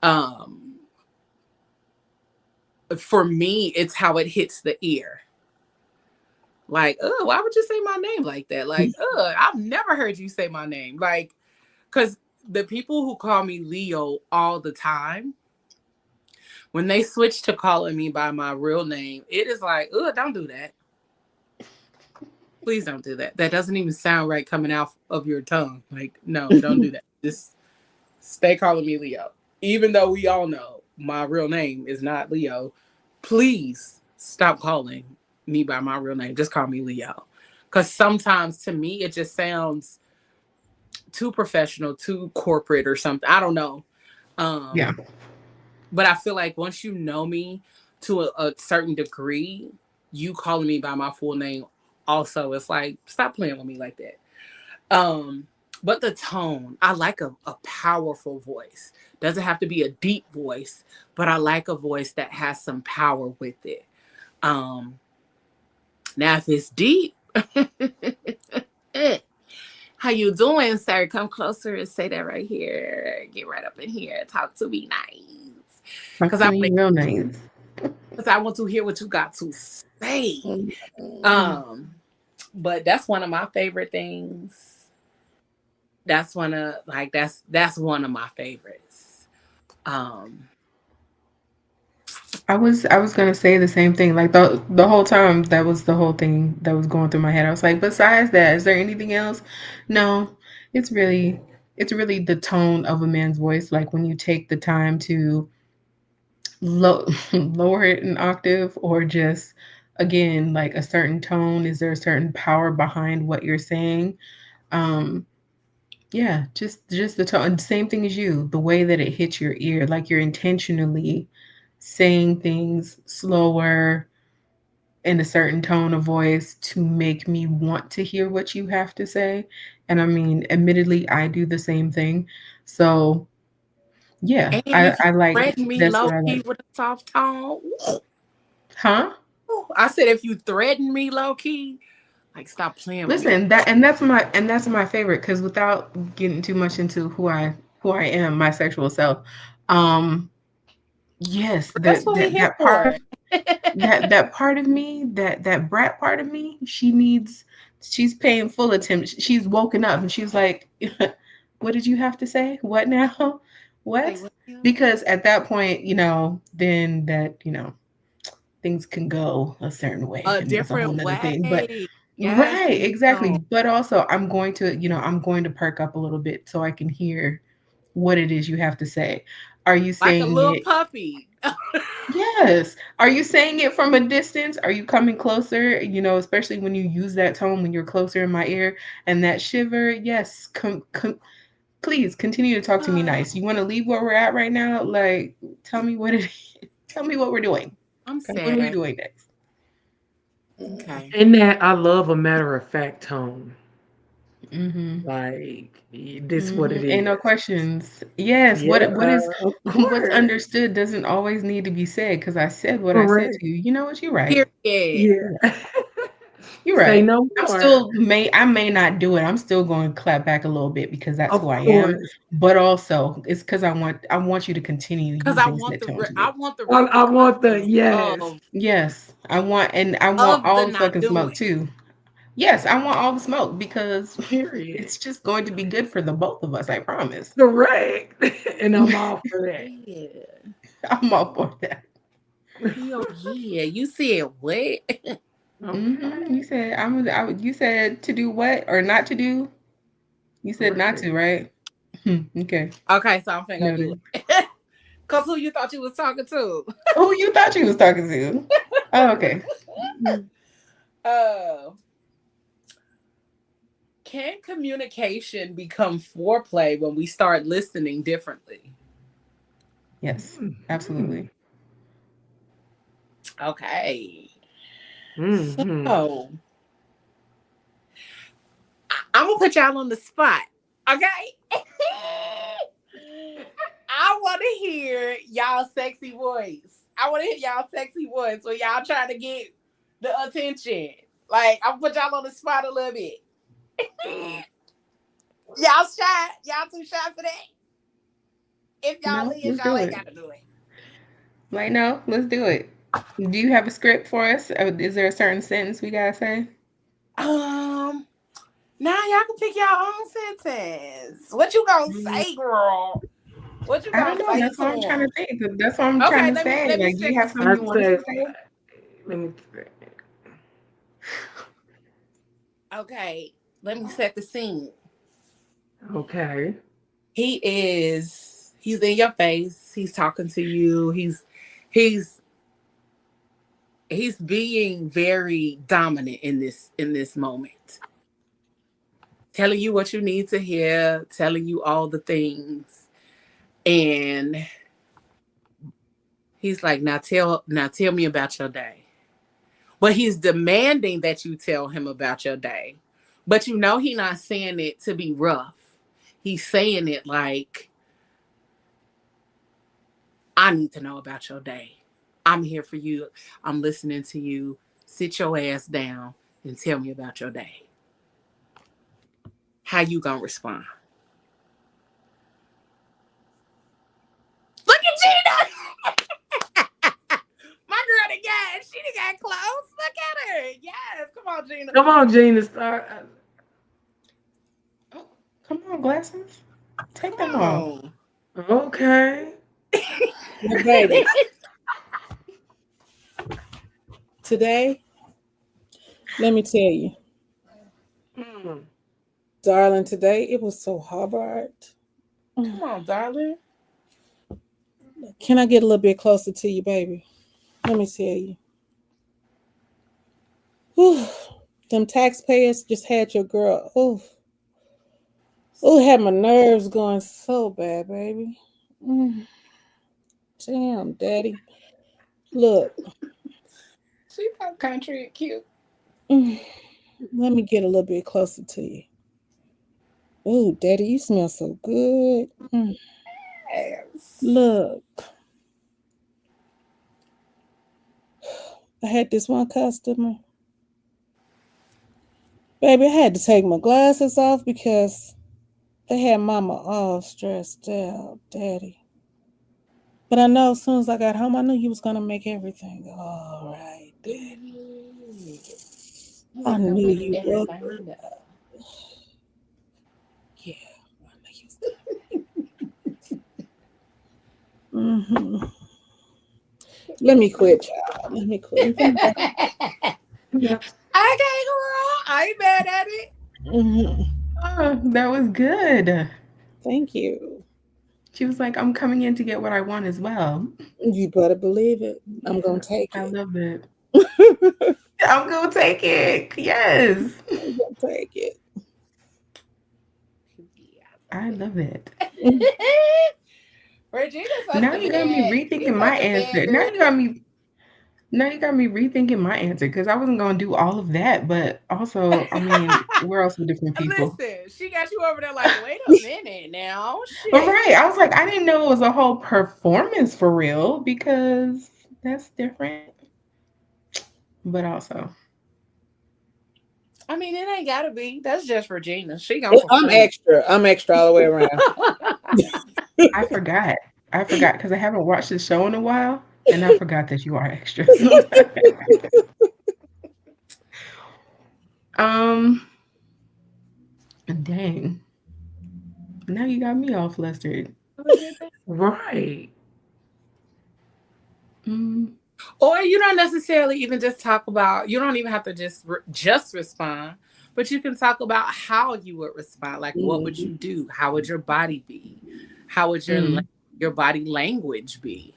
Um, for me, it's how it hits the ear. Like, oh, why would you say my name like that? Like, I've never heard you say my name. Like, because the people who call me Leo all the time, when they switch to calling me by my real name, it is like, don't do that. Please don't do that. That doesn't even sound right coming out of your tongue. Like, no, don't do that. Just stay calling me Leo. Even though we all know my real name is not Leo, please stop calling me by my real name. Just call me Leo. Because sometimes to me, it just sounds too professional, too corporate or something. I don't know. Yeah. But I feel like once you know me to a certain degree, you calling me by my full name also, it's like, stop playing with me like that. But the tone, I like a powerful voice. Doesn't have to be a deep voice, but I like a voice that has some power with it. Um, Now, if it's deep, How you doing, sir? Come closer and say that right here. Get right up in here. Talk to me nice. Talk to me real nice. Because I want to hear what you got to say. Mm-hmm. But that's one of my favorite things. That's one of that's one of my favorites. I was gonna say the same thing. Like the whole time, that was the whole thing that was going through my head. I was like, besides that, is there anything else? No, it's really the tone of a man's voice. Like when you take the time to lower it an octave, or just again like a certain tone. Is there a certain power behind what you're saying? Um, yeah, just the tone. Same thing as you, the way that it hits your ear, like you're intentionally saying things slower in a certain tone of voice to make me want to hear what you have to say. And I mean, admittedly, I do the same thing. So yeah, And if you I like threaten me that's low what I key like. with a soft tone, Huh? I said if you threaten me low key, like stop playing with me. Listen, that's my favorite, because without getting too much into who I am, my sexual self, um, yes, But that's what we here that part for. of that part of me, that brat part of me, she's paying full attention. She's woken up and she's like, "What did you have to say? What now? Like, What?" what the hell? Because at that point, then things can go a certain way, A and that's a whole different nother thing. But way. Yes, right, exactly. ma'am. But also, I'm going to perk up a little bit so I can hear what it is you have to say. Are you Like a saying little it? puppy. Yes. Are you saying it from a distance? Are you coming closer? Especially when you use that tone, when you're closer in my ear, and that shiver. Yes. Please continue to talk to me nice. You want to leave where we're at right now? Like, tell me what it is. Tell me what we're doing. I'm Okay, what are we sad. doing next? Okay. In that, I love a matter of fact tone. Mm-hmm. Like this, what it Ain't is. no questions. Yes. Yeah, What is of what's course. understood doesn't always need to be said, because I said what I said Correct. to you. You know what? You're right. Period. Yeah. You're right. You're Say right. no more. I may not do it. I'm still going to clap back a little bit because that's Of who I am. course. But also, it's because I want you to continue Because using that tone to I me. want the I want the repercussions yes. Yes, I want of the all the not fucking smoke doing. too. Yes, I want all the smoke because Period. it's just going to be good for the both of us. I promise. Correct. And I'm all for that. Yeah. I'm all for that. Hell yeah. You said what? You Okay. said you said to do what or not to do. You said not Right. to, right? Okay, Okay, so I'm finna go do noted. it. Cause who you thought you was talking to? Who you thought you was talking to? Oh, okay. Uh, can communication become foreplay when we start listening differently? Yes, Mm-hmm. absolutely. Okay. Mm-hmm. So I'm gonna put y'all on the spot. Okay. I want to hear y'all sexy voice. I want to hear y'all sexy voice when y'all trying to get the attention. Like I'm gonna put y'all on the spot a little bit. Y'all shy? Y'all too shy for that? If y'all No, is, let's y'all do ain't it. gotta do it. Like, no, let's do it. Do you have a script for us? Is there a certain sentence we gotta say? Um, now y'all can pick your own sentence. What you gonna Mm, say, girl? What you I gonna don't know. say That's to what I'm trying him? to think. That's what I'm Okay, trying to say. let me Like, do you set the have something I you want us scene. say, to say? let me say. Okay, let me set the scene. Okay. He's in your face. He's talking to you. He's he's being very dominant in this moment. Telling you what you need to hear, telling you all the things. And he's like, now tell me about your day. But he's demanding that you tell him about your day. But you know he's not saying it to be rough. He's saying it like, I need to know about your day. I'm here for you. I'm listening to you. Sit your ass down and tell me about your day. how you gonna respond? Look at Gina! My girl done she done got close. Look at her. Yes, come on, Gina. Come on, Gina, start. Oh, come on, glasses. Take them Come off. on. Okay. Well, baby, today, let me tell you, Mm. darling, today it was so hard. Come on, darling. Can I get a little bit closer to you, baby? Let me tell you. Whew, them taxpayers just had your girl. Had my nerves going so bad, baby. Mm, damn, daddy. Look, She's so country and cute. let me get a little bit closer to you. Oh, daddy, you smell so good. Yes. Look, I had this one customer. Baby, I had to take my glasses off because they had mama all stressed out, daddy. But I know as soon as I got home, I knew you was gonna make everything all right, daddy. I knew you would. Yeah, I knew you was gonna. Let me quit, child. Let me quit. Yeah. Okay, girl. I ain't mad at it. Oh, that was good. Thank you. She was like, I'm coming in to get what I want as well. You better believe it. I'm gonna take I it. love it. I'm gonna take it. Yes. I'm gonna take it. I love it. Regina's such Now the you got me bad. She's rethinking my such a bad answer. girl. Now you got me rethinking my answer because I wasn't gonna do all of that, but also, I mean, we're also different people. Listen, she got you over there like, wait a minute now. But Shit. right, I was like, I didn't know it was a whole performance for real because that's different. But also, I mean, it ain't gotta be. That's just Regina. She gonna I'm perform. extra. I'm extra all the way around. I forgot. I forgot because I haven't watched the show in a while, and I forgot that you are extra sometimes. um, dang. Now you got me all flustered. Right. Mm, Or you don't necessarily even just talk about. You don't even have to just respond, but you can talk about how you would respond. Like, what would you do? How would your body be? How would your body language be?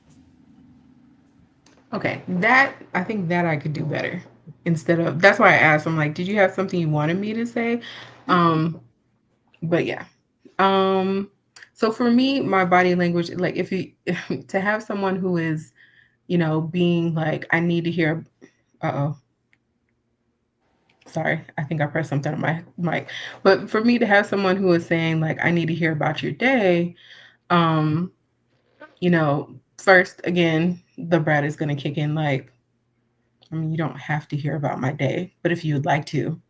okay, that I think that I could do better. Instead of that's why I asked. I'm like, did you have something you wanted me to say? Um, but yeah. Um, so for me, my body language, like if you to have someone who is, being like, I need to hear. Uh-oh. Sorry, I think I pressed something on my mic. But for me to have someone who is saying like, I need to hear about your day, um, first again, the brat is gonna kick in like, I mean, you don't have to hear about my day, but if you would like to,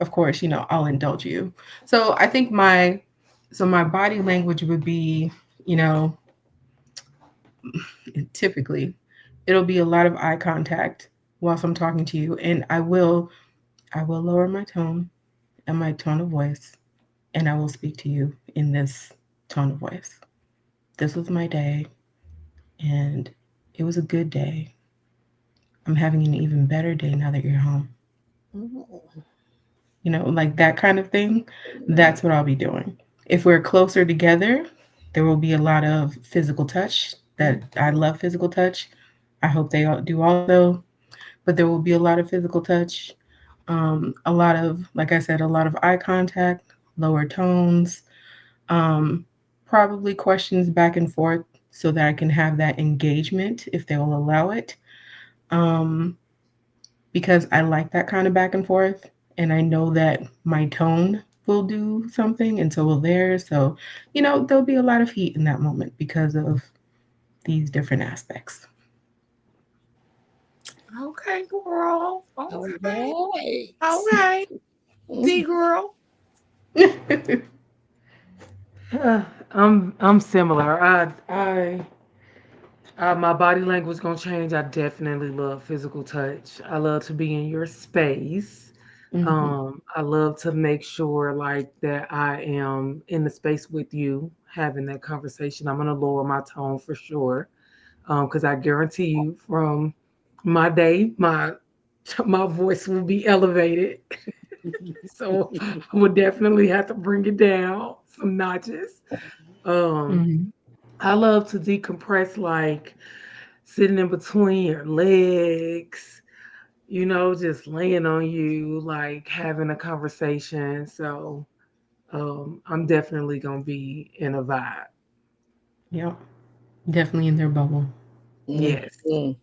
of course, I'll indulge you. So I think my body language would be, you know, typically it'll be a lot of eye contact whilst I'm talking to you, and I will lower my tone and my tone of voice, and I will speak to you in this tone of voice. This was my day, and it was a good day. I'm having an even better day now that you're home. Like that kind of thing. That's what I'll be doing. If we're closer together, there will be a lot of physical touch. That I love physical touch. I hope they all do also. But there will be a lot of physical touch. A lot of, like I said, a lot of eye contact, lower tones, um, probably questions back and forth so that I can have that engagement if they will allow it. Um, because I like that kind of back and forth. And I know that my tone will do something, and so will theirs. So, there'll be a lot of heat in that moment because of these different aspects. Okay, girl. All Okay. right. All right. D girl. I'm similar. My body language gonna change. I definitely love physical touch. I love to be in your space. Mhm. I love to make sure like that I am in the space with you, having that conversation. I'm gonna lower my tone for sure, because I guarantee you, from my day, my voice will be elevated. So I would definitely have to bring it down some notches. Um, Mhm. I love to decompress, like sitting in between your legs, just laying on you, like having a conversation. So I'm definitely gonna be in a vibe. Yep. Definitely in their bubble. Yes, Mhm.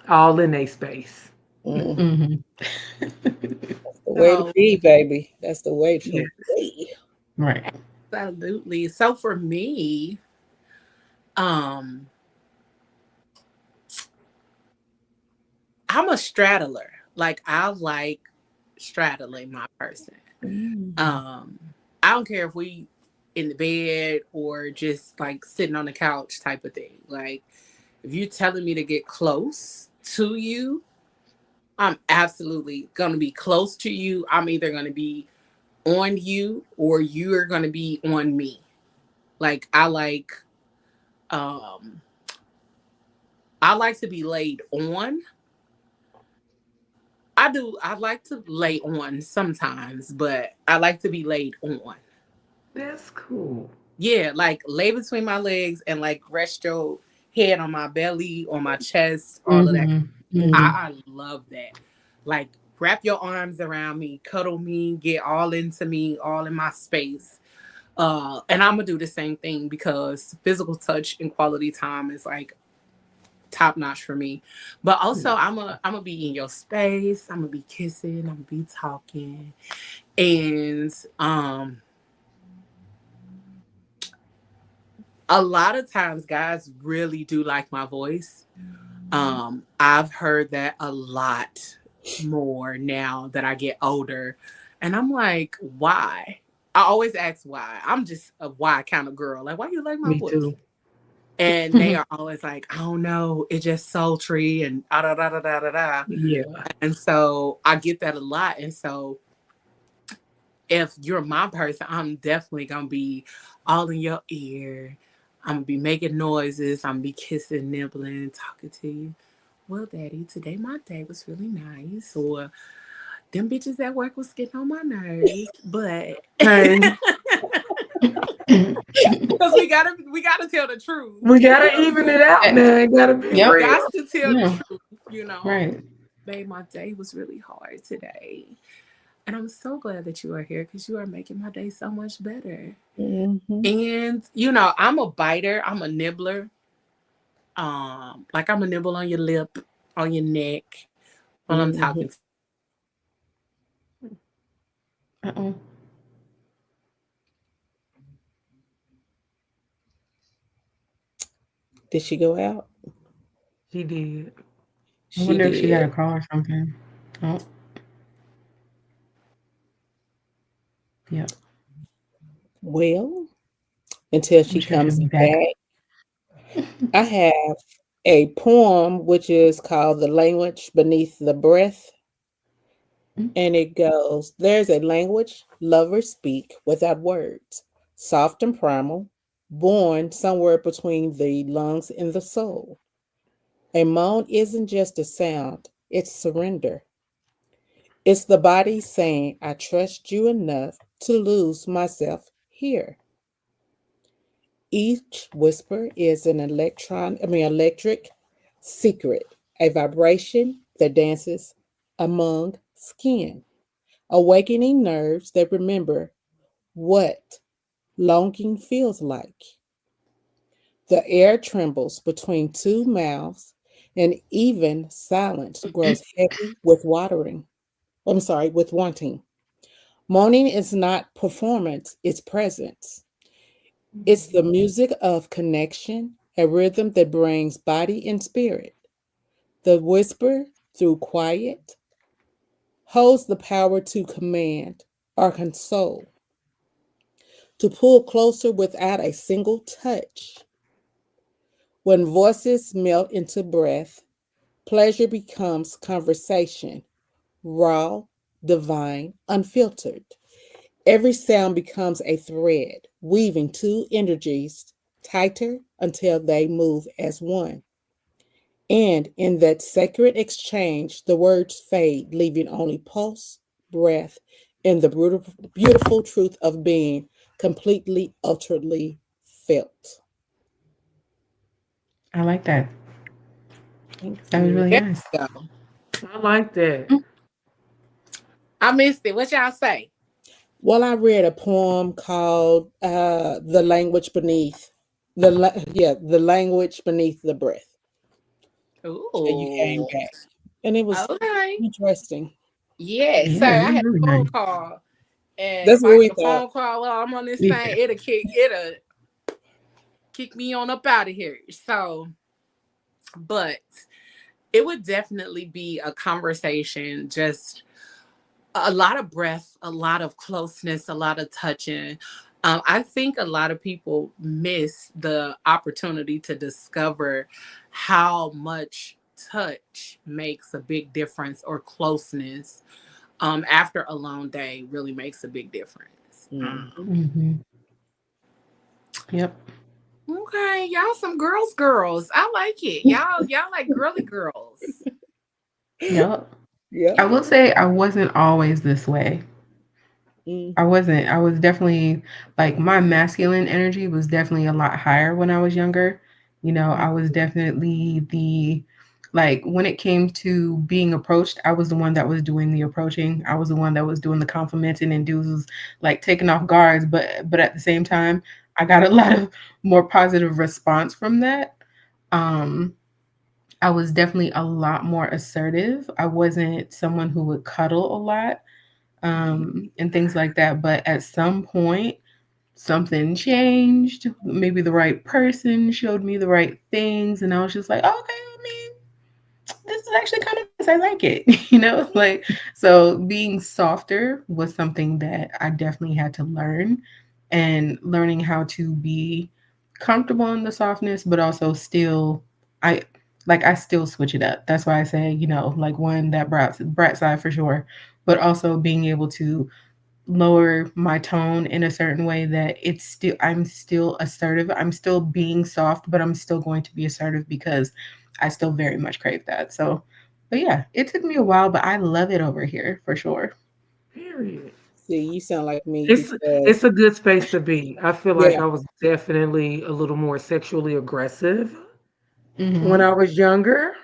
all in a space. Mhm. Mhm. The way to So be, baby. That's the way Yeah. to be. Right. absolutely. So for me, um, I'm a straddler. Like I like straddling my person. Mm. Um, I don't care if we in the bed or just like sitting on the couch type of thing. Like if you're telling me to get close to you, I'm absolutely gonna be close to you. I'm either gonna be on you or you're gonna be on me. Like um I like to be laid on. I like to lay on sometimes, but I like to be laid on. That's cool. Yeah, like lay between my legs and like rest your head on my belly, on my chest, all of that. Mhm. Mm. Mhm. I love that. Like wrap your arms around me, cuddle me, get all into me, all in my space. And I'm gonna do the same thing because physical touch and quality time is like top notch for me. But also I'm gonna be in your space, I'm gonna be kissing, I'm gonna be talking. And a lot of times guys really do like my voice. I've heard that a lot more now that I get older. And I'm like, why? I always ask why. I'm just a why kind of girl. Like, why you like my Me voice? too. And they are always like, I don't know, it's just sultry and da da da da da da da. Yeah. And so I get that a lot. And so if you're my person, I'm definitely gonna be all in your ear. I'm gonna be making noises. I'm gonna be kissing, nibbling, talking to you. Well, Daddy, today my day was really nice. Or them bitches at work was getting on my nerves. But Hey, because we gotta tell the truth. we You gotta know what I'm even saying? it out Eh, now. It gotta be You yep. real. got to tell the Yeah. truth, you know. Right. Babe, my day was really hard today. And I'm so glad that you are here because you are making my day so much better. Mhm. And I'm a biter, I'm a nibbler. Like I'm a nibble on your lip, on your neck while I'm Mhm. talking to Uh-oh. Did she go out? She did. I She wonder if she got a did. call or something. Oh, yeah. Well, until I'm she sure she'll comes be back. back, I have a poem which is called The Language Beneath the Breath. Mm. And it goes, there's a language lovers speak without words, soft and primal, born somewhere between the lungs and the soul. A moan isn't just a sound, it's surrender. It's the body saying, I trust you enough to lose myself here. Each whisper is an electric secret, a vibration that dances among skin, awakening nerves that remember what longing feels like. The air trembles between two mouths, and even silence grows heavy with with wanting. Moaning is not performance, it's presence. It's the music of connection, a rhythm that brings body and spirit. The whisper, through quiet, holds the power to command or console. to pull closer without a single touch. When voices melt into breath, pleasure becomes conversation, raw, divine, unfiltered. Every sound becomes a thread, weaving two energies tighter until they move as one. And in that sacred exchange, the words fade, leaving only pulse, breath, and the beautiful truth of being completely, utterly felt. I like that. Thank That was you. really There nice. you go. I like that. Mm. I missed it. What y'all say? Well, I read a poem called "The Language Beneath the language beneath the breath." Till you came Ooh. back, and it was Okay. interesting. Yeah, so Yeah, it I was had really a phone nice. call, and That's if what I we get a thought. phone call while I'm on this Yeah. thing, it'll kick me on up out of here. So, but it would definitely be a conversation, just a lot of breath, a lot of closeness, a lot of touching. I think a lot of people miss the opportunity to discover how much touch makes a big difference, or closeness after a long day really makes a big difference. Mhm. Hmm. Yep. Okay, y'all some girls. I like it. Y'all like girly girls. Yep. Yeah. I will say I wasn't always this way. I Mhm. wasn't. I was definitely like my masculine energy was definitely a lot higher when I was younger. You know, I was definitely the like when it came to being approached, I was the one that was doing the approaching. I was the one that was doing the complimenting and dudes was like taking off guards, but at the same time, I got a lot of more positive response from that. Um I was definitely a lot more assertive. I wasn't someone who would cuddle a lot and things like that. But at some point, something changed. Maybe the right person showed me the right things, and I was just like, oh, okay, I mean, this is actually kind of nice. I like it, like so being softer was something that I definitely had to learn, and learning how to be comfortable in the softness, but also still, I I still switch it up. That's why I say, like one that brat side for sure, but also being able to lower my tone in a certain way that I'm still assertive. I'm still being soft, but I'm still going to be assertive because I still very much crave that. So, but yeah, it took me a while, but I love it over here for sure. Period. See, you sound like me It's because a good space to be. I feel like yeah. I was definitely a little more sexually aggressive when Hmm. I was younger.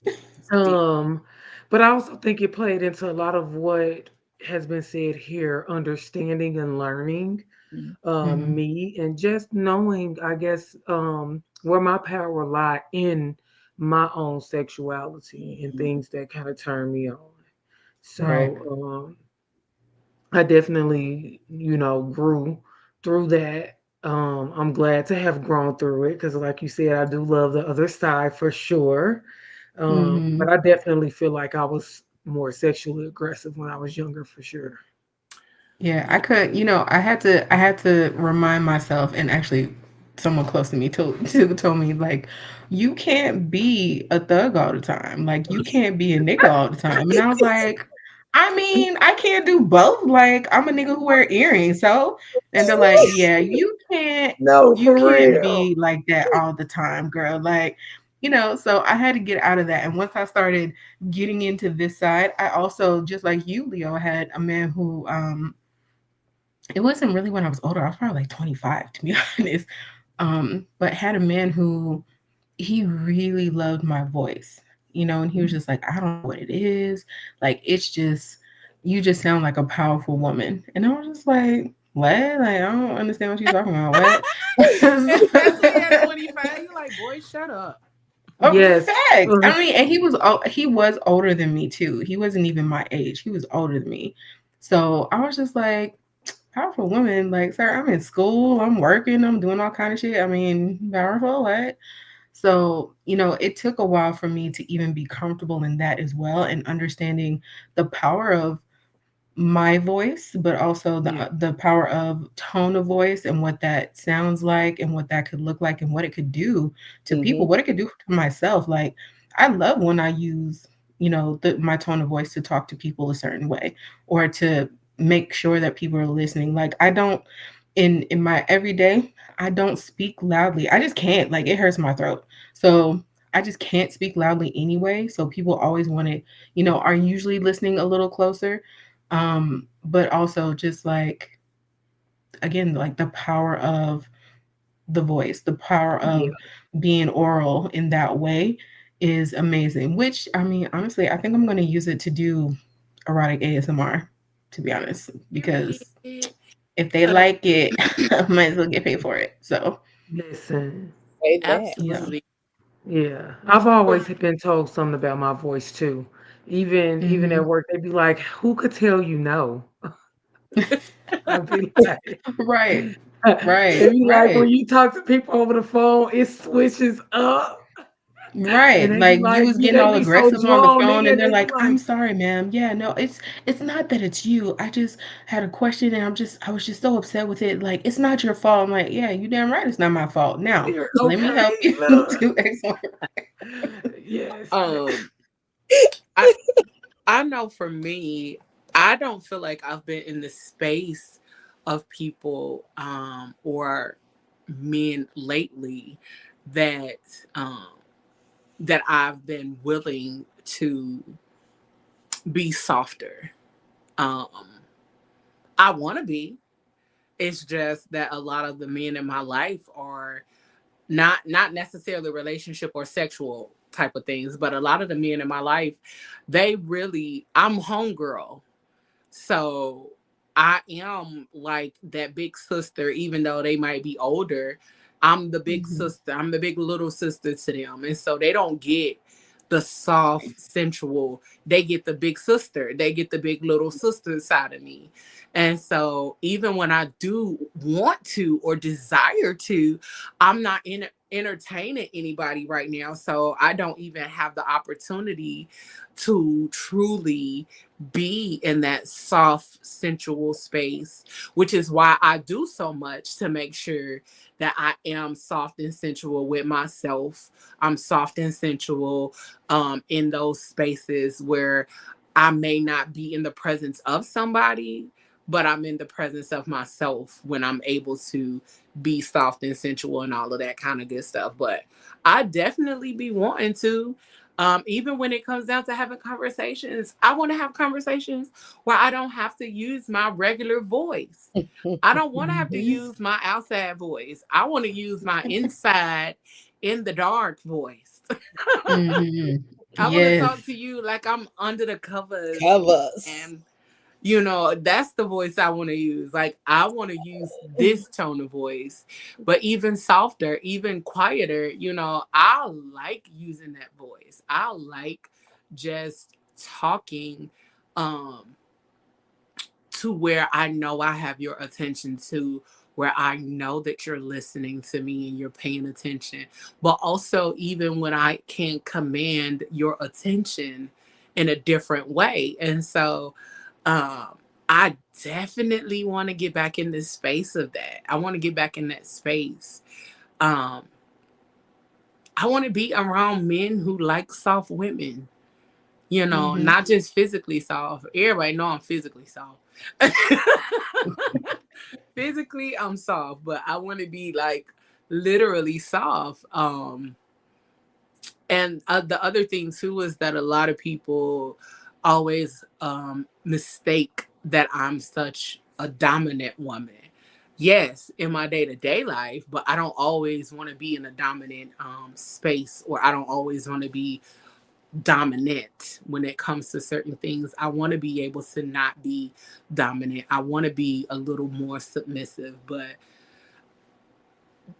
See. Um, but I also think it played into a lot of what has been said here, understanding and learning Mhm. Hmm. me, and just knowing, I guess, where my power lie in my own sexuality and Mhm. things that kind of turn me on. Right. So I definitely, grew through that. I'm glad to have grown through it because, like you said, I do love the other side for sure. But Hmm. I definitely feel like I was more sexually aggressive when I was younger for sure. Yeah, I Yeah. could, I had to remind myself, and actually someone close to me told me like you can't be a thug all the time. Like you can't be a nigga all the time. And I was like, I mean, I can't do both. Like I'm a nigga who wear earrings. So, and they're like, yeah, No, you for can't real. be like that all the time, girl. Like, so I had to get out of that. And once I started getting into this side, I also, just like you, Leo, had a man who it wasn't really when I was older. I was probably like 25 to be honest. But had a man who he really loved my voice, and he was just like, I don't know what it is. Like it's just you just sound like a powerful woman. And I was just like, what? Like I don't understand what you're talking about. What? Especially at 25, you like, boy, shut up. Oh, Yes. facts. I mean, and he was older than me too. He wasn't even my age. He was older than me. So I was just like, powerful woman, like, sir, I'm in school, I'm working, I'm doing all kind of shit. I mean, powerful, what? So, it took a while for me to even be comfortable in that as well, and understanding the power of my voice, but also Yeah. the power of tone of voice and what that sounds like and what that could look like and what it could do to people, Mm-hmm. what it could do to myself. Like I love when I use, my tone of voice to talk to people a certain way or to make sure that people are listening. Like I don't in my everyday, I don't speak loudly. I just can't. Like it hurts my throat. So I just can't speak loudly anyway. So people always want to, are usually listening a little closer, but also just like again like the power of the voice, the power Yeah. of being oral in that way is amazing, which I mean honestly I think I'm going to use it to do erotic ASMR, to be honest, because Period. if they Uh, like it I might as well get paid for it. So Listen, Say that. yeah. absolutely. yeah, I've always For been told something about my voice too. Even Hmm. at work, they'd be like, "Who could tell you no?" I'd be like, Right, it'd right, be like when right, you talk to people over the phone, it switches up, and right. they be Like you like, was "Yeah, getting they all be so aggressive on the drawn phone and in." they're They be like, like, I'm sorry, ma'am. Yeah, no, it's not that it's you. I just had a question and I was just so upset with it. Like, it's not your fault. I'm like, yeah, you damn right it's not my fault. Now "You're let me help okay, you look." do X, Y. Yes. um, I I know for me, I don't feel like I've been in the space of people or men lately that um that I've been willing to be softer. Um I want to be. It's just that a lot of the men in my life are not necessarily relationship or sexual type of things, but a lot of the men in my life, they really I'm homegirl. So I am like that big sister, even though they might be older. I'm the big Mhm. sister. I'm the big little sister to them. And so they don't get the soft, sensual. They get the big sister. They get the big little sister side of me. And so even when I do want to or desire to, I'm not entertaining anybody right now. So I don't even have the opportunity to truly be in that soft, sensual space, which is why I do so much to make sure that I am soft and sensual with myself. I'm soft and sensual in those spaces where I may not be in the presence of somebody, but I'm in the presence of myself when I'm able to be soft and sensual and all of that kind of good stuff. But I definitely be wanting to. Even when it comes down to having conversations, I want to have conversations where I don't have to use my regular voice. I don't want to have to Mhm. use my outside voice. I want to use my inside in the dark voice. Mhm. I want to Yes. talk to you like I'm under the covers Covers. and that's the voice I want to use. Like, I want to use this tone of voice, but even softer, even quieter. I like using that voice. I like just talking um, to where I know I have your attention, to where I know that you're listening to me and you're paying attention. But also, even when I can command your attention in a different way. And so, I definitely want to get back in this space of that. I want to get back in that space. Um, I want to be around men who like soft women, Mhm. not just physically soft. Everybody know I'm physically soft. Physically, I'm soft, but I want to be like literally soft. And the other thing too is that a lot of people always mistake that I'm such a dominant woman. Yes, in my day to day life, but I don't always want to be in a dominant space, or I don't always want to be dominant when it comes to certain things. I want to be able to not be dominant. I want to be a little more submissive, but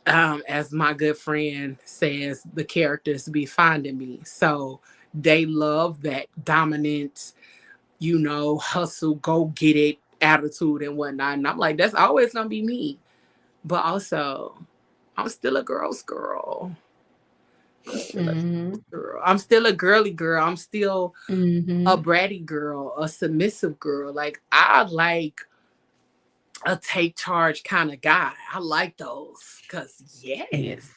as my good friend says, the characters be finding me. So they love that dominant, hustle, go get it attitude and whatnot. And I'm like, that's always gonna be me. But also, I'm still a girl's girl. Mhm. Girl. I'm still a girly girl. I'm still a Mhm. bratty girl, a submissive girl. Like I like a take charge kind of guy. I like those because Yes. yes,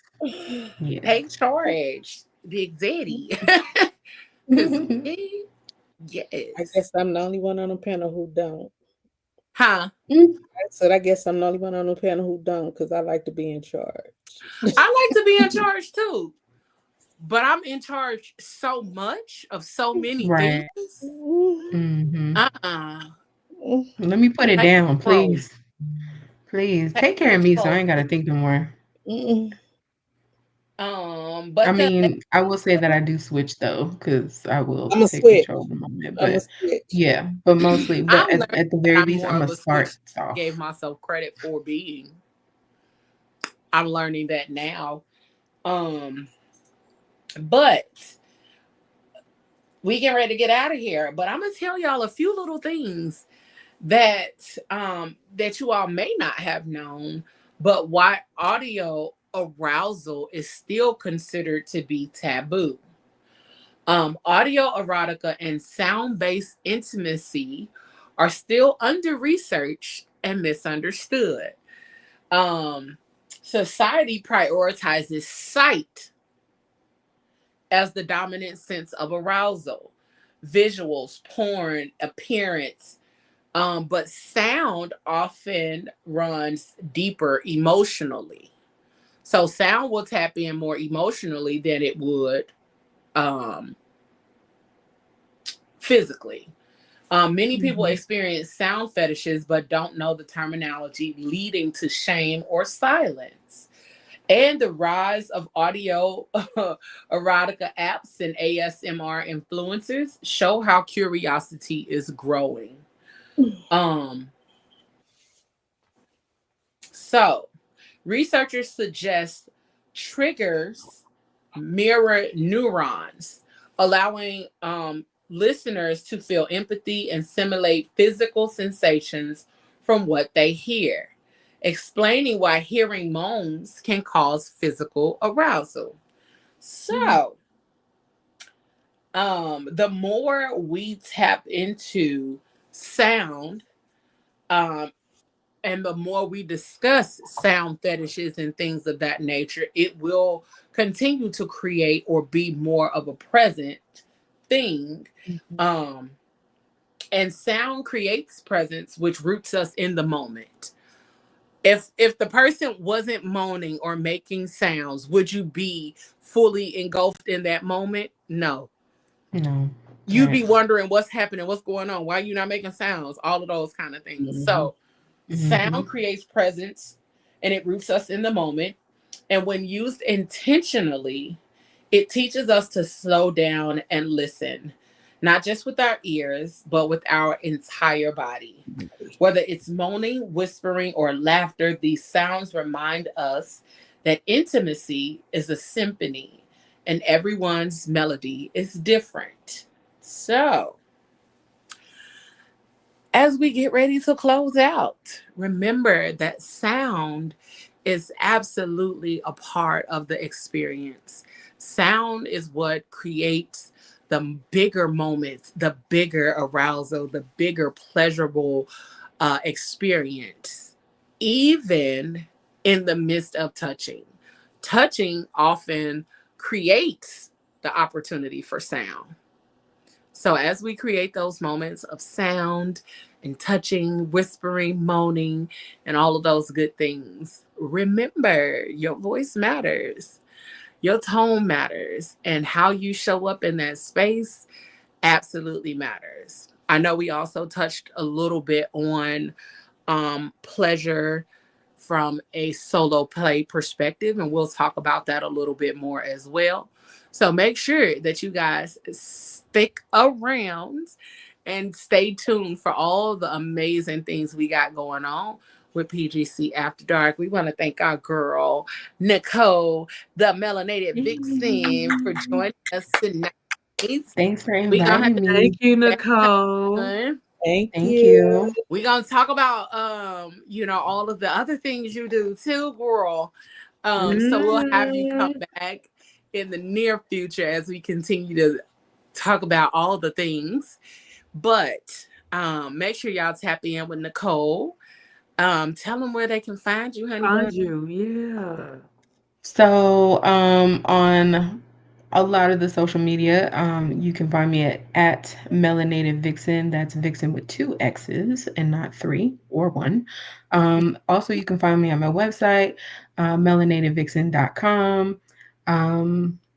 Yes. take charge, Big Daddy. Because me, I yes, guess I'm the only one on the panel who don't. huh? I said, I guess I'm the only one on the panel who don't because I like to be in charge. I like to be in charge too, but I'm in charge so much of so many Right. things. Mhm. Uh-uh. Let me put it Take down, control. please. Please Take take care of me so I control. ain't gotta think no more. I But the mean, I will say that I do switch though, because I will I'm a take switch. control of the moment. I'm a But switch. yeah, but mostly, but I'm learning at the that very I'm least, more I'm of gonna a start switch than I soft. gave myself credit for being. I'm learning that now. Um, but we getting ready to get out of here. But I'm gonna tell y'all a few little things that you all may not have known, but why audio arousal is still considered to be taboo. Audio erotica and sound-based intimacy are still under research and misunderstood. Um, Society prioritizes sight as the dominant sense of arousal, visuals, porn, appearance, but sound often runs deeper emotionally. So sound will tap in more emotionally than it would um, physically. Many people Mhm. experience sound fetishes but don't know the terminology, leading to shame or silence. And the rise of audio erotica apps and ASMR influencers show how curiosity is growing. Um, so, researchers suggest triggers mirror neurons, allowing listeners to feel empathy and simulate physical sensations from what they hear, explaining why hearing moans can cause physical arousal. So, the more we tap into sound, um, and the more we discuss sound fetishes and things of that nature, it will continue to create or be more of a present thing. Um, and sound creates presence, which roots us in the moment. If the person wasn't moaning or making sounds, would you be fully engulfed in that moment? No. No. You'd Right. be wondering what's happening, what's going on, why are you not making sounds, all of those kind of things. So sound Mhm. creates presence and it roots us in the moment. And when used intentionally, it teaches us to slow down and listen, not just with our ears, but with our entire body. Whether it's moaning, whispering, or laughter, these sounds remind us that intimacy is a symphony and everyone's melody is different. So, as we get ready to close out, remember that sound is absolutely a part of the experience. Sound is what creates the bigger moments, the bigger arousal, the bigger pleasurable experience, even in the midst of touching. Touching often creates the opportunity for sound. So, as we create those moments of sound and touching, whispering, moaning, and all of those good things, remember your voice matters, your tone matters, and how you show up in that space absolutely matters. I know we also touched a little bit on pleasure from a solo play perspective, and we'll talk about that a little bit more as well. So make sure that you guys stick around and stay tuned for all the amazing things we got going on with PGC After Dark. We want to thank our girl, Nicole, the Melanated Vixxen, for joining us tonight. Thanks for We're going to have inviting to Thank me. you, back Nicole. on. Thank Thank you. you. We're gonna talk about all of the other things you do too, girl. So we'll have you come Mm. back in the near future as we continue to talk about all the things. But make sure y'all tap in with Nicole. Tell them where they can find you, honey bun. Find you, yeah. So on a lot of the social media, you can find me at Melanated Vixxen. That's Vixxen with 2 X's and not 3 or 1. Also, you can find me on my website, melanatedvixen.com.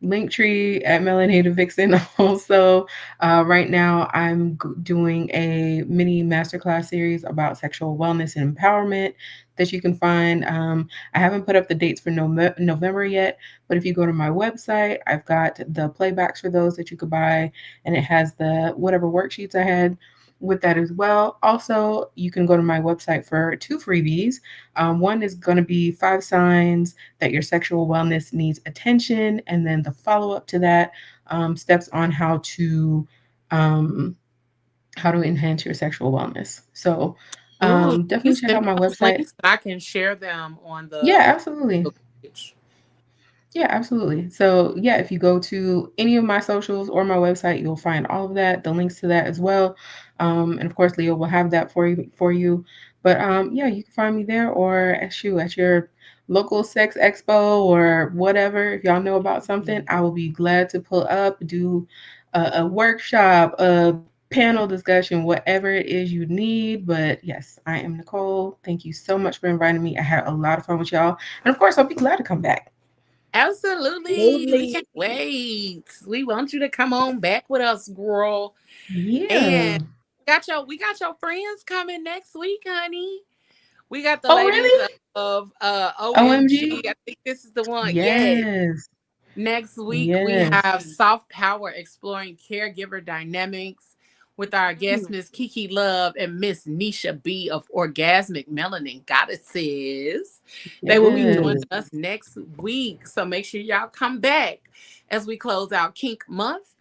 Linktree at Melanated Vixen. Also, right now I'm doing a mini masterclass series about sexual wellness and empowerment that you can find. I haven't put up the dates for November yet, but if you go to my website, I've got the playbacks for those that you could buy, and it has the whatever worksheets I had with that as well. Also, you can go to my website for 2 freebies. One is going to be 5 signs that your sexual wellness needs attention, and then the follow-up to that, steps on how to enhance your sexual wellness. So Ooh, you definitely check send out me my those website. links. I can share them on Yeah, the absolutely. page. Yeah, absolutely. So, yeah, if you go to any of my socials or my website, you'll find all of that, the links to that as well. And of course, Leo will have that for you. But yeah, you can find me there or at your local sex expo or whatever. If y'all know about something, I will be glad to pull up, do a workshop, a panel discussion, whatever it is you need. But yes, I am Nicole. Thank you so much for inviting me. I had a lot of fun with y'all. And of course, I'll be glad to come back. Absolutely. We can't wait. We want you to come on back with us, girl. Yeah. And we got your friends coming next week, honey. We got the Oh, ladies really? of OMG? OMG. I think this is the one. Yes. Yes. Next week we Yes. have Soft Power exploring caregiver dynamics with our guest Miss Kiki Love and Miss Nisha B of Orgasmic Melanin Goddesses. They will be joining Yes. us next week. So make sure y'all come back as we close out Kink Month.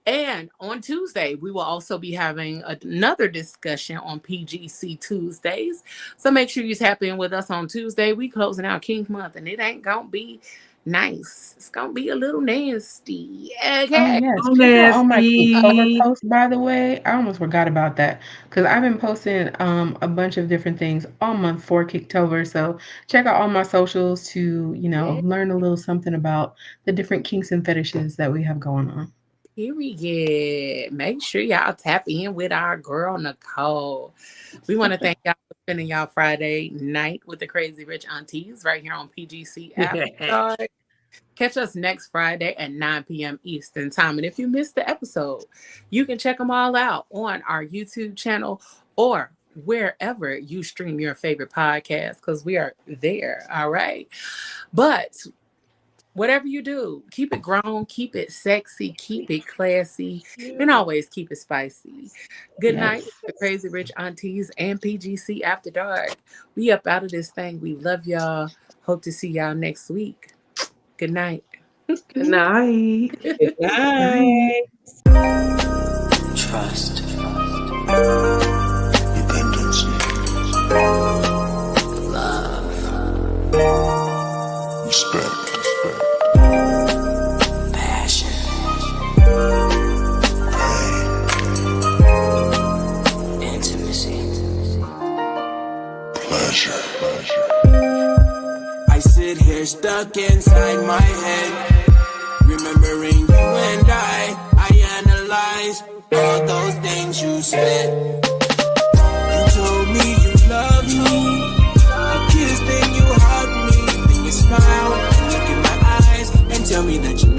And on Tuesday, we will also be having another discussion on PGC Tuesdays. So make sure you tap in with us on Tuesday. We closing out Kink Month, and it ain't going to be nice. It's going to be a little nasty. Oh, Okay. yes. Oh, Check out all my Kinktober nasty. posts, by the way. I almost forgot about that because I've been posting a bunch of different things all month for Kinktober. So check out all my socials to, Yeah, learn a little something about the different kinks and fetishes that we have going on. period. Make sure y'all tap in with our girl, Nicole. We want to thank y'all for spending y'all Friday night with the Crazy Rich Aunties right here on PGC After Dark. Catch us next Friday at 9 p.m. Eastern Time. And if you missed the episode, you can check them all out on our YouTube channel or wherever you stream your favorite podcast because we are there. All right. But whatever you do, keep it grown, keep it sexy, keep it classy, and always keep it spicy. Good night, the Crazy Rich Aunties and PGC After Dark. We up out of this thing. We love y'all. Hope to see y'all next week. Good night. Good night. Good night. Trust, dependency, love, respect, passion, pain, intimacy, pleasure. I sit here stuck inside my head, remembering you and I analyze all those things you said. You told me you loved me, you kissed and you hugged me, then you smiled, look in my eyes and tell me that you